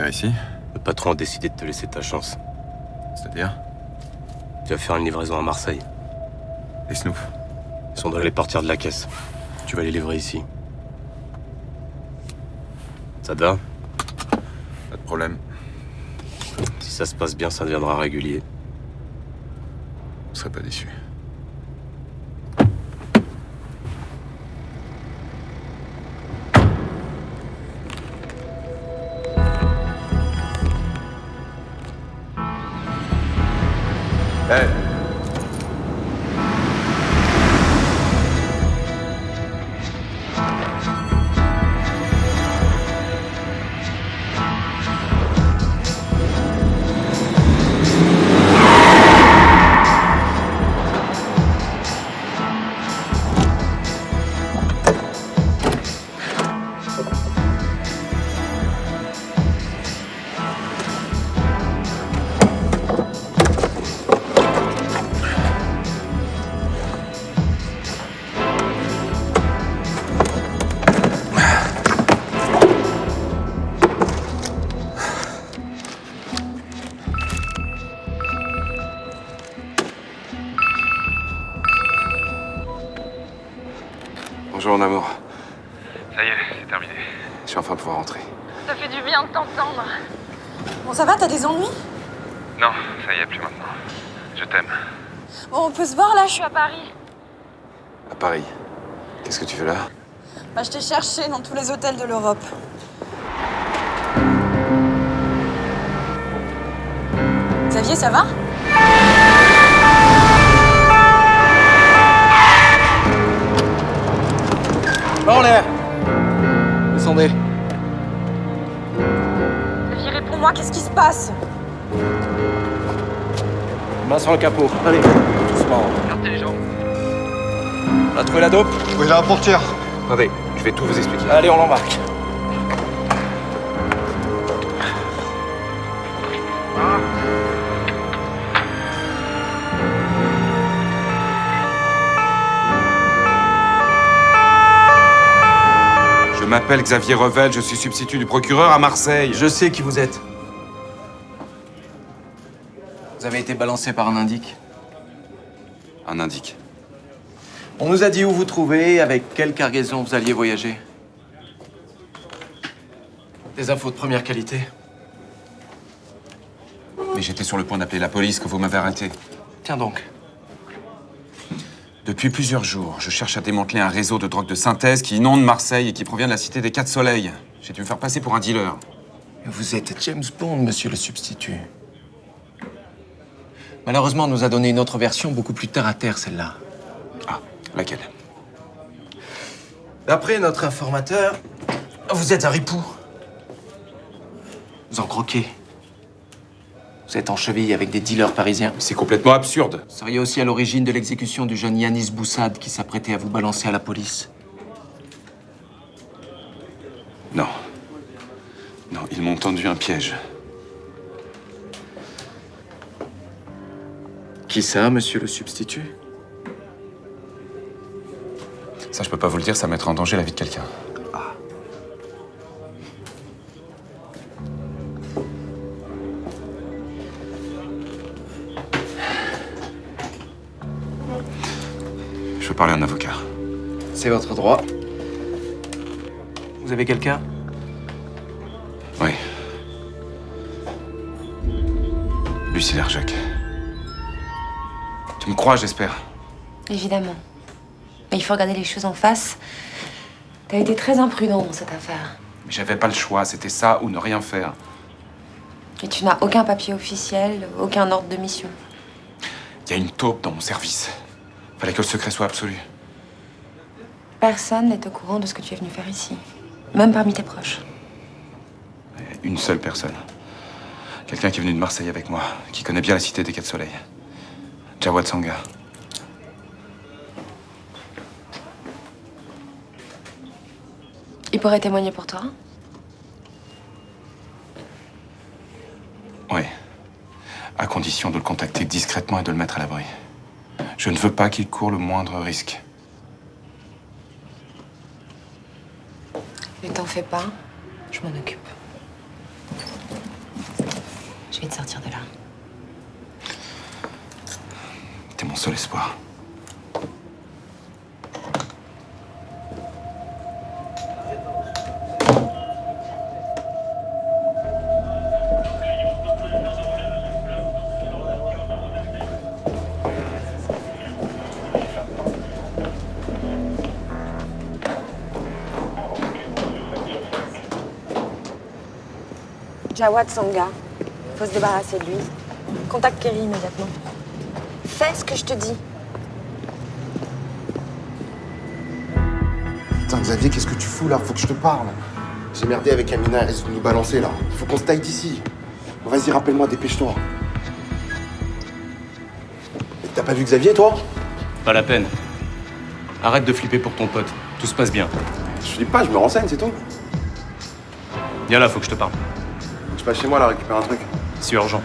ici? Le patron a décidé de te laisser ta chance. C'est-à-dire? Tu vas faire une livraison à Marseille. Les Snoop? Ils sont dans les portières de la caisse. Tu vas les livrer ici. Ça te va? Pas de problème. Si ça se passe bien, ça deviendra régulier. Je serais pas déçu. Hey. Bonjour, mon amour. Ça y est, c'est terminé. Je suis enfin pouvoir rentrer. Ça fait du bien de t'entendre. Bon, ça va, t'as des ennuis? Non, ça y est, plus maintenant. Je t'aime. Bon, on peut se voir là, je suis à Paris. À Paris. Qu'est-ce que tu fais là? Bah, je t'ai cherché dans tous les hôtels de l'Europe. Xavier, ça va? Pas en l'air. Descendez. Xavier, réponds-moi, qu'est-ce qui se passe? Main sur le capot. Allez, doucement. Gardez les jambes. On a trouvé la dope? Oui, la portière. Attendez, je vais tout vous expliquer. Allez, on l'embarque. Je m'appelle Xavier Revel, je suis substitut du procureur à Marseille. Je sais qui vous êtes. Vous avez été balancé par un indique. Un indique. On nous a dit où vous trouvez, avec quelle cargaison vous alliez voyager. Des infos de première qualité. Mais j'étais sur le point d'appeler la police quand vous m'avez arrêté. Tiens donc. Depuis plusieurs jours, je cherche à démanteler un réseau de drogue de synthèse qui inonde Marseille et qui provient de la cité des Quatre Soleils. J'ai dû me faire passer pour un dealer. Vous êtes James Bond, monsieur le substitut. Malheureusement, on nous a donné une autre version beaucoup plus terre-à-terre, celle-là. Ah, laquelle? D'après notre informateur, vous êtes un ripou. Vous en croquez. Vous êtes en cheville avec des dealers parisiens. C'est complètement absurde. Vous seriez aussi à l'origine de l'exécution du jeune Yanis Boussad qui s'apprêtait à vous balancer à la police. Non. Non, ils m'ont tendu un piège. Qui ça, monsieur le substitut? Ça, je peux pas vous le dire, ça mettrait en danger la vie de quelqu'un. Je veux parler à un avocat. C'est votre droit. Vous avez quelqu'un? Oui. Lucie Larjac. Tu me crois, j'espère? Évidemment. Mais il faut regarder les choses en face. T'as été très imprudent dans cette affaire. Mais j'avais pas le choix, c'était ça ou ne rien faire. Et tu n'as aucun papier officiel, aucun ordre de mission. Il y a une taupe dans mon service. Fallait que le secret soit absolu. Personne n'est au courant de ce que tu es venu faire ici. Même parmi tes proches. Une seule personne. Quelqu'un qui est venu de Marseille avec moi, qui connaît bien la cité des Quatre Soleils. Jawad Sanga. Il pourrait témoigner pour toi? Oui. À condition de le contacter discrètement et de le mettre à l'abri. Je ne veux pas qu'il court le moindre risque. Ne t'en fais pas, je m'en occupe. là. T'es mon seul espoir. Jawad Sanga, faut se débarrasser de lui. Contacte Kerry immédiatement. Fais ce que je te dis. Putain, Xavier, qu'est-ce que tu fous là? Faut que je te parle. J'ai merdé avec Amina, elle risque de nous balancer là. Faut qu'on se taille d'ici. Bon, vas-y, rappelle-moi, dépêche-toi. T'as pas vu Xavier, toi? Pas la peine. Arrête de flipper pour ton pote. Tout se passe bien. Je flippe pas, je me renseigne, c'est tout. Viens là, faut que je te parle. Je passe chez moi là, récupérer un truc. C'est urgent.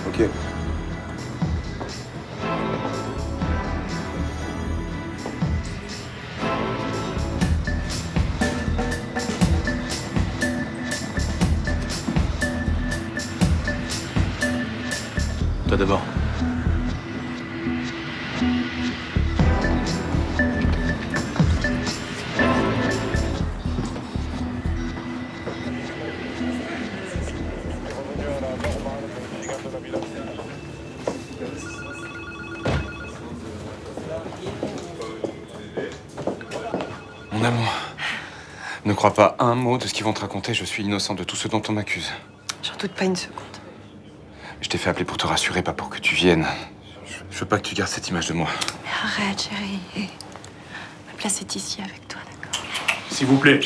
Ok. Toi d'abord. Mon amour, ne crois pas un mot de ce qu'ils vont te raconter. Je suis innocent de tout ce dont on m'accuse. J'en doute pas une seconde. Je t'ai fait appeler pour te rassurer, pas pour que tu viennes. Je veux pas que tu gardes cette image de moi. Mais arrête, chérie. Hey, ma place est ici avec toi, d'accord? S'il vous plaît.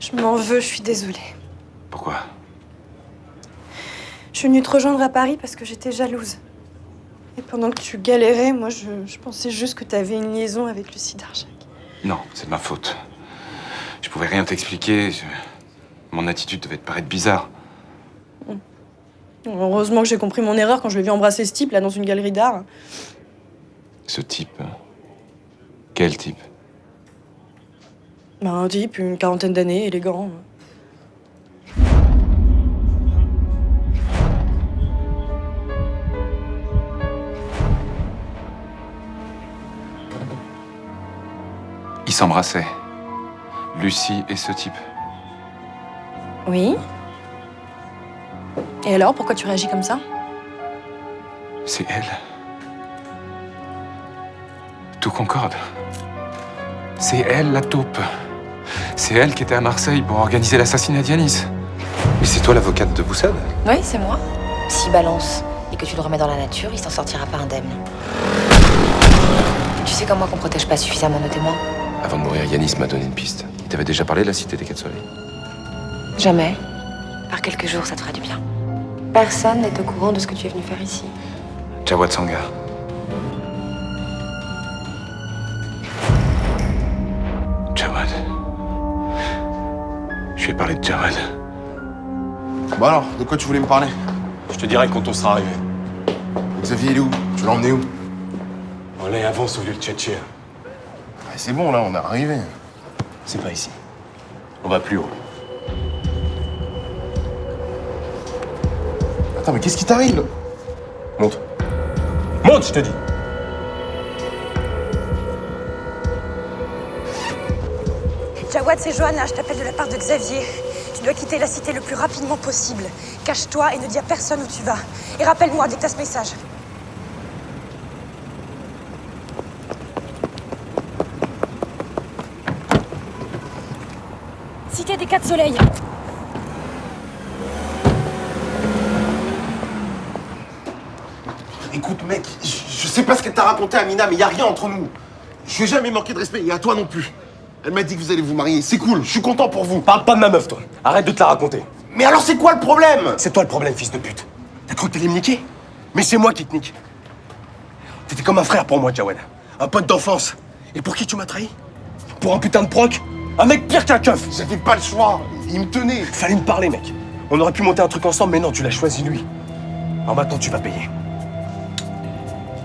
Je m'en veux, je suis désolée. Pourquoi? Je suis venue te rejoindre à Paris parce que j'étais jalouse. Et pendant que tu galérais, moi, je pensais juste que t'avais une liaison avec Lucie Darjac. Non, c'est de ma faute. Je pouvais rien t'expliquer. Mon attitude devait te paraître bizarre. Heureusement que j'ai compris mon erreur quand je l'ai vu embrasser ce type, là, dans une galerie d'art. Ce type. Quel type? Bah, un type, une quarantaine d'années, élégant. Ils s'embrassaient. Lucie et ce type. Oui. Et alors, pourquoi tu réagis comme ça? C'est elle. Tout concorde. C'est elle, la taupe. C'est elle qui était à Marseille pour organiser l'assassinat d'Yanis. Mais c'est toi l'avocate de Boussad? Oui, c'est moi. S'il balance et que tu le remets dans la nature, il s'en sortira pas indemne. Tu sais comme moi qu'on protège pas suffisamment nos témoins? Avant de mourir, Yanis m'a donné une piste. Il t'avait déjà parlé de la cité des Quatre Soleils? Jamais. Par quelques jours, ça te fera du bien. Personne n'est au courant de ce que tu es venu faire ici. Jawad Sanga. Jawad. Je lui ai parlé de Jawad. Bon alors, de quoi tu voulais me parler? Je te dirai quand on sera arrivé. Xavier, il est où? Tu l'as emmené où? On allait avance au lieu de Tchétché. C'est bon, là, on est arrivé. C'est pas ici. On va plus haut. Attends, mais qu'est-ce qui t'arrive? Monte. Monte, je te dis. Jawad, c'est Johanna, je t'appelle de la part de Xavier. Tu dois quitter la cité le plus rapidement possible. Cache-toi et ne dis à personne où tu vas. Et rappelle-moi dès que t'as ce message. Cité des Quatre Soleils. Écoute, mec, je sais pas ce qu'elle t'a raconté, Amina, mais y a rien entre nous. Je lui ai jamais manqué de respect, et à toi non plus. Elle m'a dit que vous allez vous marier. C'est cool, je suis content pour vous. Parle pas de ma meuf, toi. Arrête de te la raconter. Mais alors, c'est quoi le problème? C'est toi le problème, fils de pute. T'as cru que t'allais me niquer? Mais c'est moi qui te nique. T'étais comme un frère pour moi, Jawad. Un pote d'enfance. Et pour qui tu m'as trahi? Pour un putain de proc? Un mec pire qu'un keuf. J'avais pas le choix. Il me tenait. Fallait me parler, mec. On aurait pu monter un truc ensemble, mais non, tu l'as choisi lui. Alors maintenant, tu vas payer.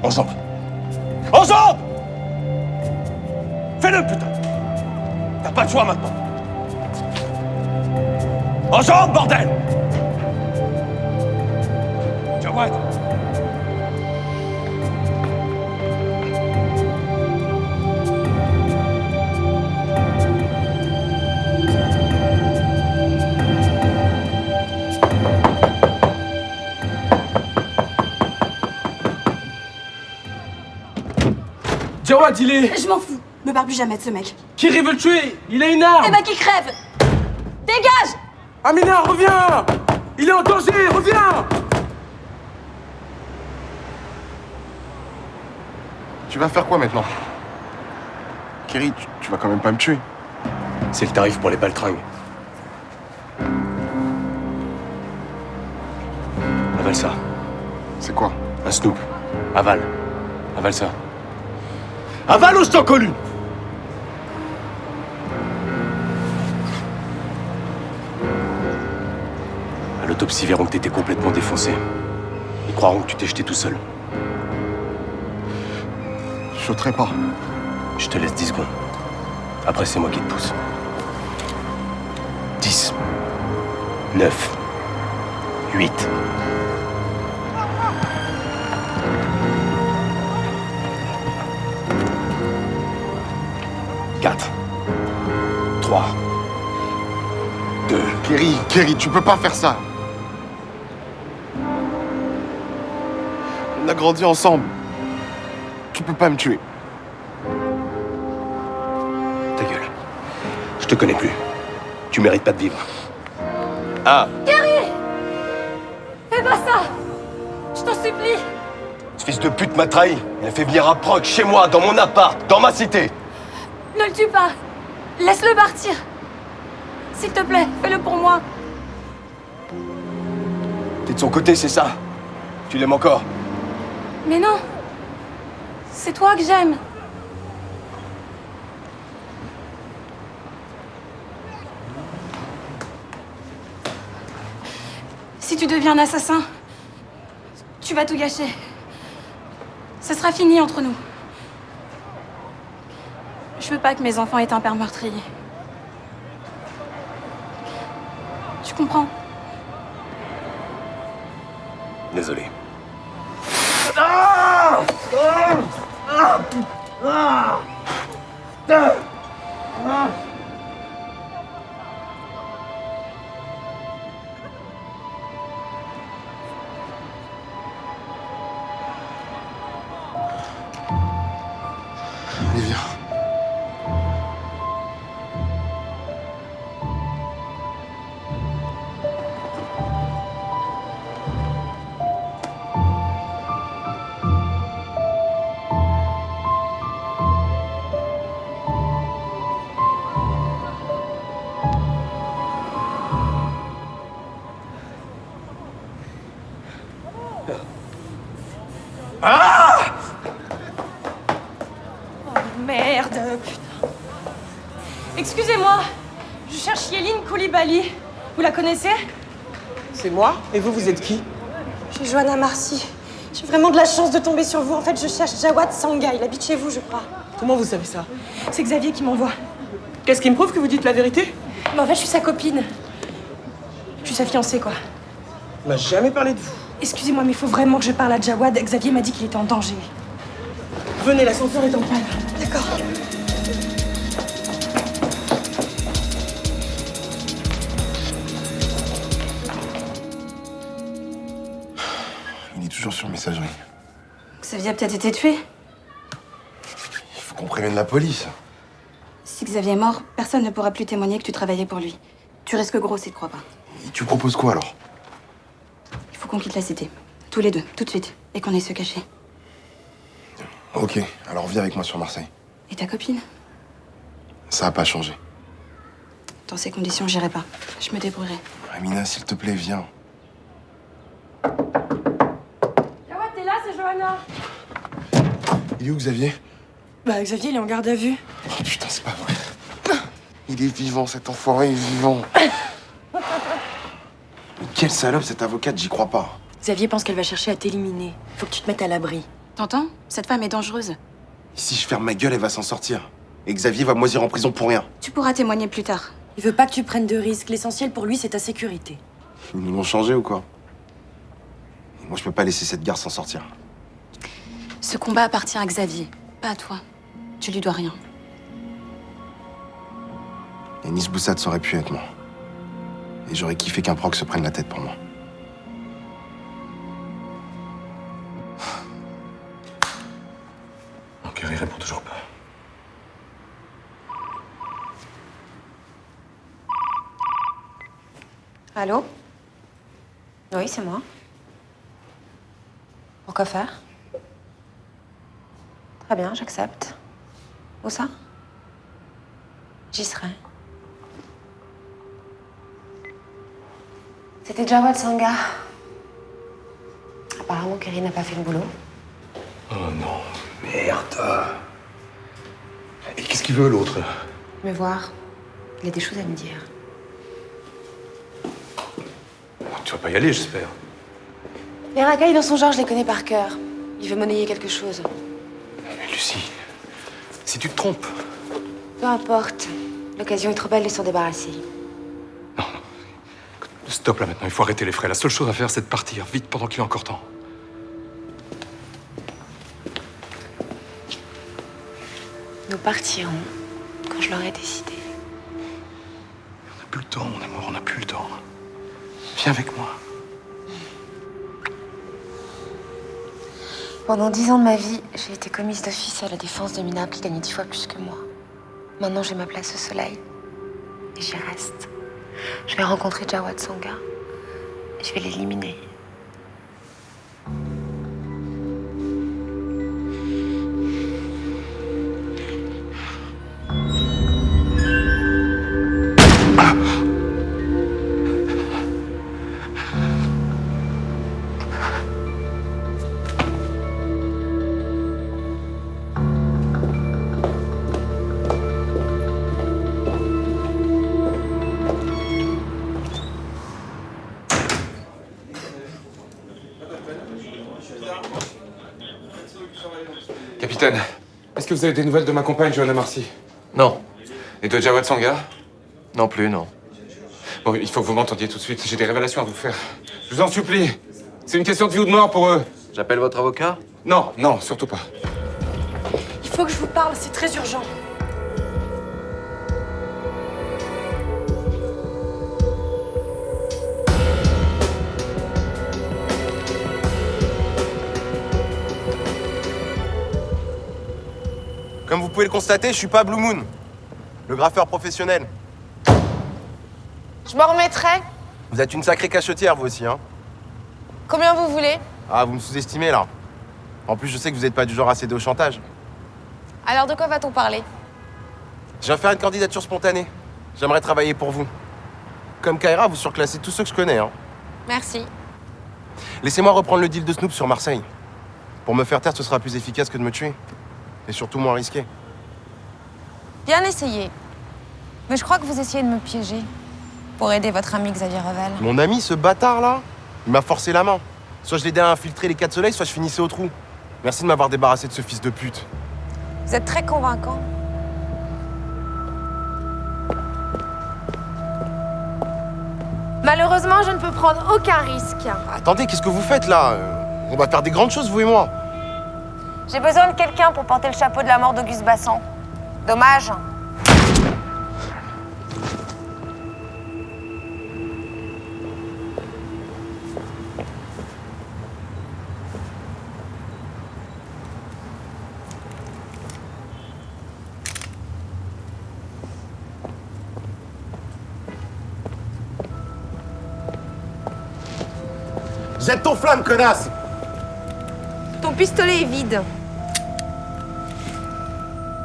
Ensemble. Ensemble! Fais-le, putain! T'as pas le choix maintenant. Ensemble, bordel! Jawad! Jawad, il est... Je m'en fous. Me parle plus jamais de ce mec. Kiri veut le tuer. Il a une arme. Eh ben, qui crève! Dégage! Amina, reviens! Il est en danger, reviens! Tu vas faire quoi maintenant? Kerry, tu vas quand même pas me tuer. C'est le tarif pour les baltringues. Avale ça. C'est quoi? Un snoop. Avale. Avale ça. Avale ou je t'en colle une! À l'autopsie, verront que t'étais complètement défoncé. Ils croiront que tu t'es jeté tout seul. Je sauterai pas. Je te laisse 10 secondes. Après, c'est moi qui te pousse. 10. 9. 8. 4. 3. 2. Kerry, tu peux pas faire ça. On a grandi ensemble. Tu peux pas me tuer. Ta gueule. Je te connais plus. Tu mérites pas de vivre. Ah! Kerry! Fais pas ça! Je t'en supplie! Ce fils de pute m'a trahi. Il a fait venir un proc chez moi, dans mon appart, dans ma cité. Ne le tue pas! Laisse-le partir! S'il te plaît, fais-le pour moi! T'es de son côté, c'est ça? Tu l'aimes encore? Mais non! C'est toi que j'aime! Si tu deviens un assassin, tu vas tout gâcher. Ça sera fini entre nous. Je veux pas que mes enfants aient un père meurtrier. Tu comprends? Désolé. Allez, viens. Merde, putain. Excusez-moi, je cherche Yéline Koulibaly. Vous la connaissez? C'est moi? Et vous êtes qui? Je suis Johanna Marcy. J'ai vraiment de la chance de tomber sur vous. En fait, je cherche Jawad Sanga. Il habite chez vous, je crois. Comment vous savez ça? C'est Xavier qui m'envoie. Qu'est-ce qui me prouve que vous dites la vérité? Mais en fait, je suis sa copine. Je suis sa fiancée, quoi. Il m'a jamais parlé de vous. Excusez-moi, mais il faut vraiment que je parle à Jawad. Xavier m'a dit qu'il était en danger. Venez, l'ascenseur est en panne. D'accord. Il est toujours sur messagerie. Xavier a peut-être été tué. Il faut qu'on prévienne la police. Si Xavier est mort, personne ne pourra plus témoigner que tu travaillais pour lui. Tu risques gros si tu crois pas. Et tu proposes quoi alors? Il faut qu'on quitte la cité. Tous les deux, tout de suite. Et qu'on aille se cacher. Ok, alors viens avec moi sur Marseille. Et ta copine? Ça a pas changé. Dans ces conditions, j'irai pas. Je me débrouillerai. Amina, s'il te plaît, viens. Jawad, t'es là, c'est Johanna. Il est où, Xavier? Bah, Xavier, il est en garde à vue. Oh putain, c'est pas vrai. Il est vivant, cet enfoiré est vivant. Mais quelle salope, cette avocate, j'y crois pas. Xavier pense qu'elle va chercher à t'éliminer. Faut que tu te mettes à l'abri. T'entends? Cette femme est dangereuse. Si je ferme ma gueule, elle va s'en sortir. Et Xavier va moisir en prison pour rien. Tu pourras témoigner plus tard. Il veut pas que tu prennes de risques. L'essentiel pour lui, c'est ta sécurité. Ils nous l'ont changé ou quoi? Moi, je peux pas laisser cette gare s'en sortir. Ce combat appartient à Xavier, pas à toi. Tu lui dois rien. Yanis Boussat, ça aurait pu être moi. Et j'aurais kiffé qu'un proc se prenne la tête pour moi. Non, Kerry répond toujours pas. Allô? Oui, c'est moi. Pourquoi faire? Très bien, j'accepte. Où ça? J'y serai. C'était Jawad Sanga. Apparemment, Kerry n'a pas fait le boulot. Oh non, merde. Et qu'est-ce qu'il veut, l'autre? Me voir. Il a des choses à me dire. Tu vas pas y aller, j'espère. Les racailles dans son genre, je les connais par cœur. Il veut monnayer quelque chose. Mais Lucie, si tu te trompes... Peu importe. L'occasion est trop belle de s'en débarrasser. Stop là maintenant, il faut arrêter les frais. La seule chose à faire, c'est de partir, vite, pendant qu'il y a encore temps. Nous partirons quand je l'aurai décidé. On n'a plus le temps, mon amour, on n'a plus le temps. Viens avec moi. Pendant 10 ans de ma vie, j'ai été commise d'office à la défense de mineurs qui gagnaient 10 fois plus que moi. Maintenant, j'ai ma place au soleil. Et j'y reste. Je vais rencontrer Jawad Sanga. Et je vais l'éliminer. Capitaine, est-ce que vous avez des nouvelles de ma compagne, Johanna Marcy? Non. Et de Jawad Sanga? Non plus, non. Bon, il faut que vous m'entendiez tout de suite. J'ai des révélations à vous faire. Je vous en supplie. C'est une question de vie ou de mort pour eux. J'appelle votre avocat? Non, non, surtout pas. Il faut que je vous parle, c'est très urgent. Comme vous pouvez le constater, je suis pas Blue Moon, le graffeur professionnel. Je m'en remettrai. Vous êtes une sacrée cachetière, vous aussi, hein? Combien vous voulez? Ah, vous me sous-estimez, là. En plus, je sais que vous n'êtes pas du genre à céder au chantage. Alors de quoi va-t-on parler? Je viens faire une candidature spontanée. J'aimerais travailler pour vous. Comme Kaira, vous surclassez tous ceux que je connais, hein. Merci. Laissez-moi reprendre le deal de Snoop sur Marseille. Pour me faire taire, ce sera plus efficace que de me tuer. Et surtout moins risqué. Bien essayé. Mais je crois que vous essayez de me piéger. Pour aider votre ami Xavier Revel. Mon ami, ce bâtard-là, il m'a forcé la main. Soit je l'aidais à infiltrer les 4 soleils, soit je finissais au trou. Merci de m'avoir débarrassé de ce fils de pute. Vous êtes très convaincant. Malheureusement, je ne peux prendre aucun risque. Attendez, qu'est-ce que vous faites, là? On va faire des grandes choses, vous et moi. J'ai besoin de quelqu'un pour porter le chapeau de la mort d'Auguste Bassan. Dommage. Jette ton flingue, connasse! Ton pistolet est vide.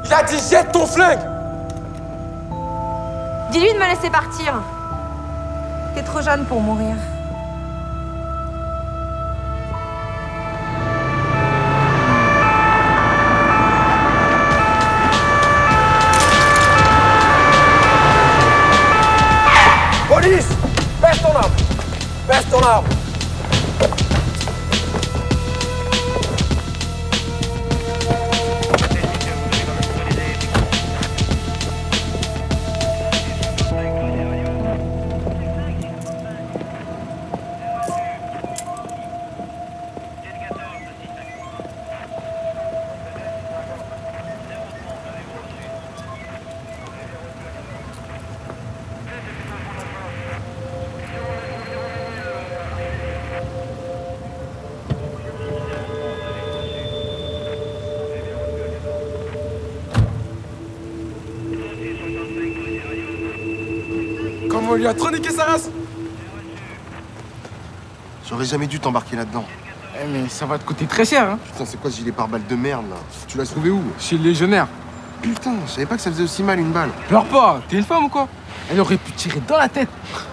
Il a dit jette ton flingue! Dis-lui de me laisser partir. T'es trop jeune pour mourir. Police! Baisse ton arme! Baisse ton arme! Comment on lui a trop niqué sa race? J'aurais jamais dû t'embarquer là-dedans. Eh mais ça va te coûter très cher, hein. Putain, c'est quoi ce gilet pare-balles de merde, là? Tu l'as trouvé où? Chez le légionnaire. Putain, je savais pas que ça faisait aussi mal une balle. Pleure pas, t'es une femme ou quoi? Elle aurait pu tirer dans la tête.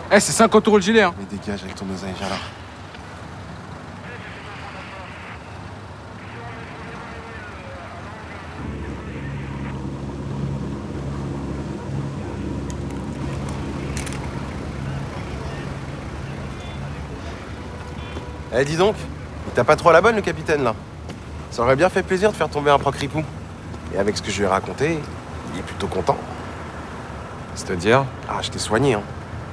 Eh, c'est 50 € le gilet, hein. Mais dégage avec ton oseille, viens là. Eh, dis donc, il t'a pas trop à la bonne, le capitaine, là. Ça aurait bien fait plaisir de faire tomber un proc ripou. Et avec ce que je lui ai raconté, il est plutôt content. C'est-à-dire? Ah, je t'ai soigné, hein.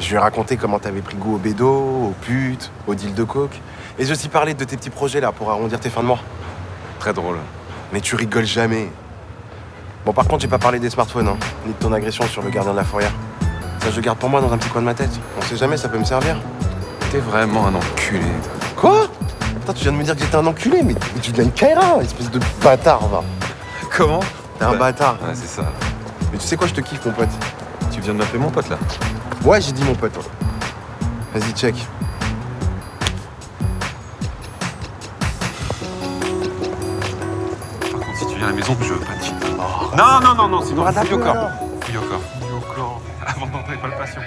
Je lui ai raconté comment t'avais pris goût au bédo, aux putes, aux deals de coke. Et j'ai aussi parlé de tes petits projets, là, pour arrondir tes fins de mois. Très drôle. Mais tu rigoles jamais. Bon, par contre, j'ai pas parlé des smartphones, hein, ni de ton agression sur le gardien de la fourrière. Ça, je le garde pour moi dans un petit coin de ma tête. On sait jamais, ça peut me servir. T'es vraiment un enculé, toi. Quoi? Putain, tu viens de me dire que j'étais un enculé, mais tu deviens une Kaira, espèce de bâtard, va. Comment? T'es un bâtard. Ouais, c'est ça. Mais tu sais quoi, je te kiffe, mon pote. Tu viens de m'appeler mon pote, là? Ouais, j'ai dit mon pote. Vas-y, check. Par contre, si tu viens à la maison, je veux pas de shit. Non, non, non, non, sinon T'auras de la fouille au peau, corps. alors. Fouille au corps. Fouille au corps. Avant d'entrer, palpation.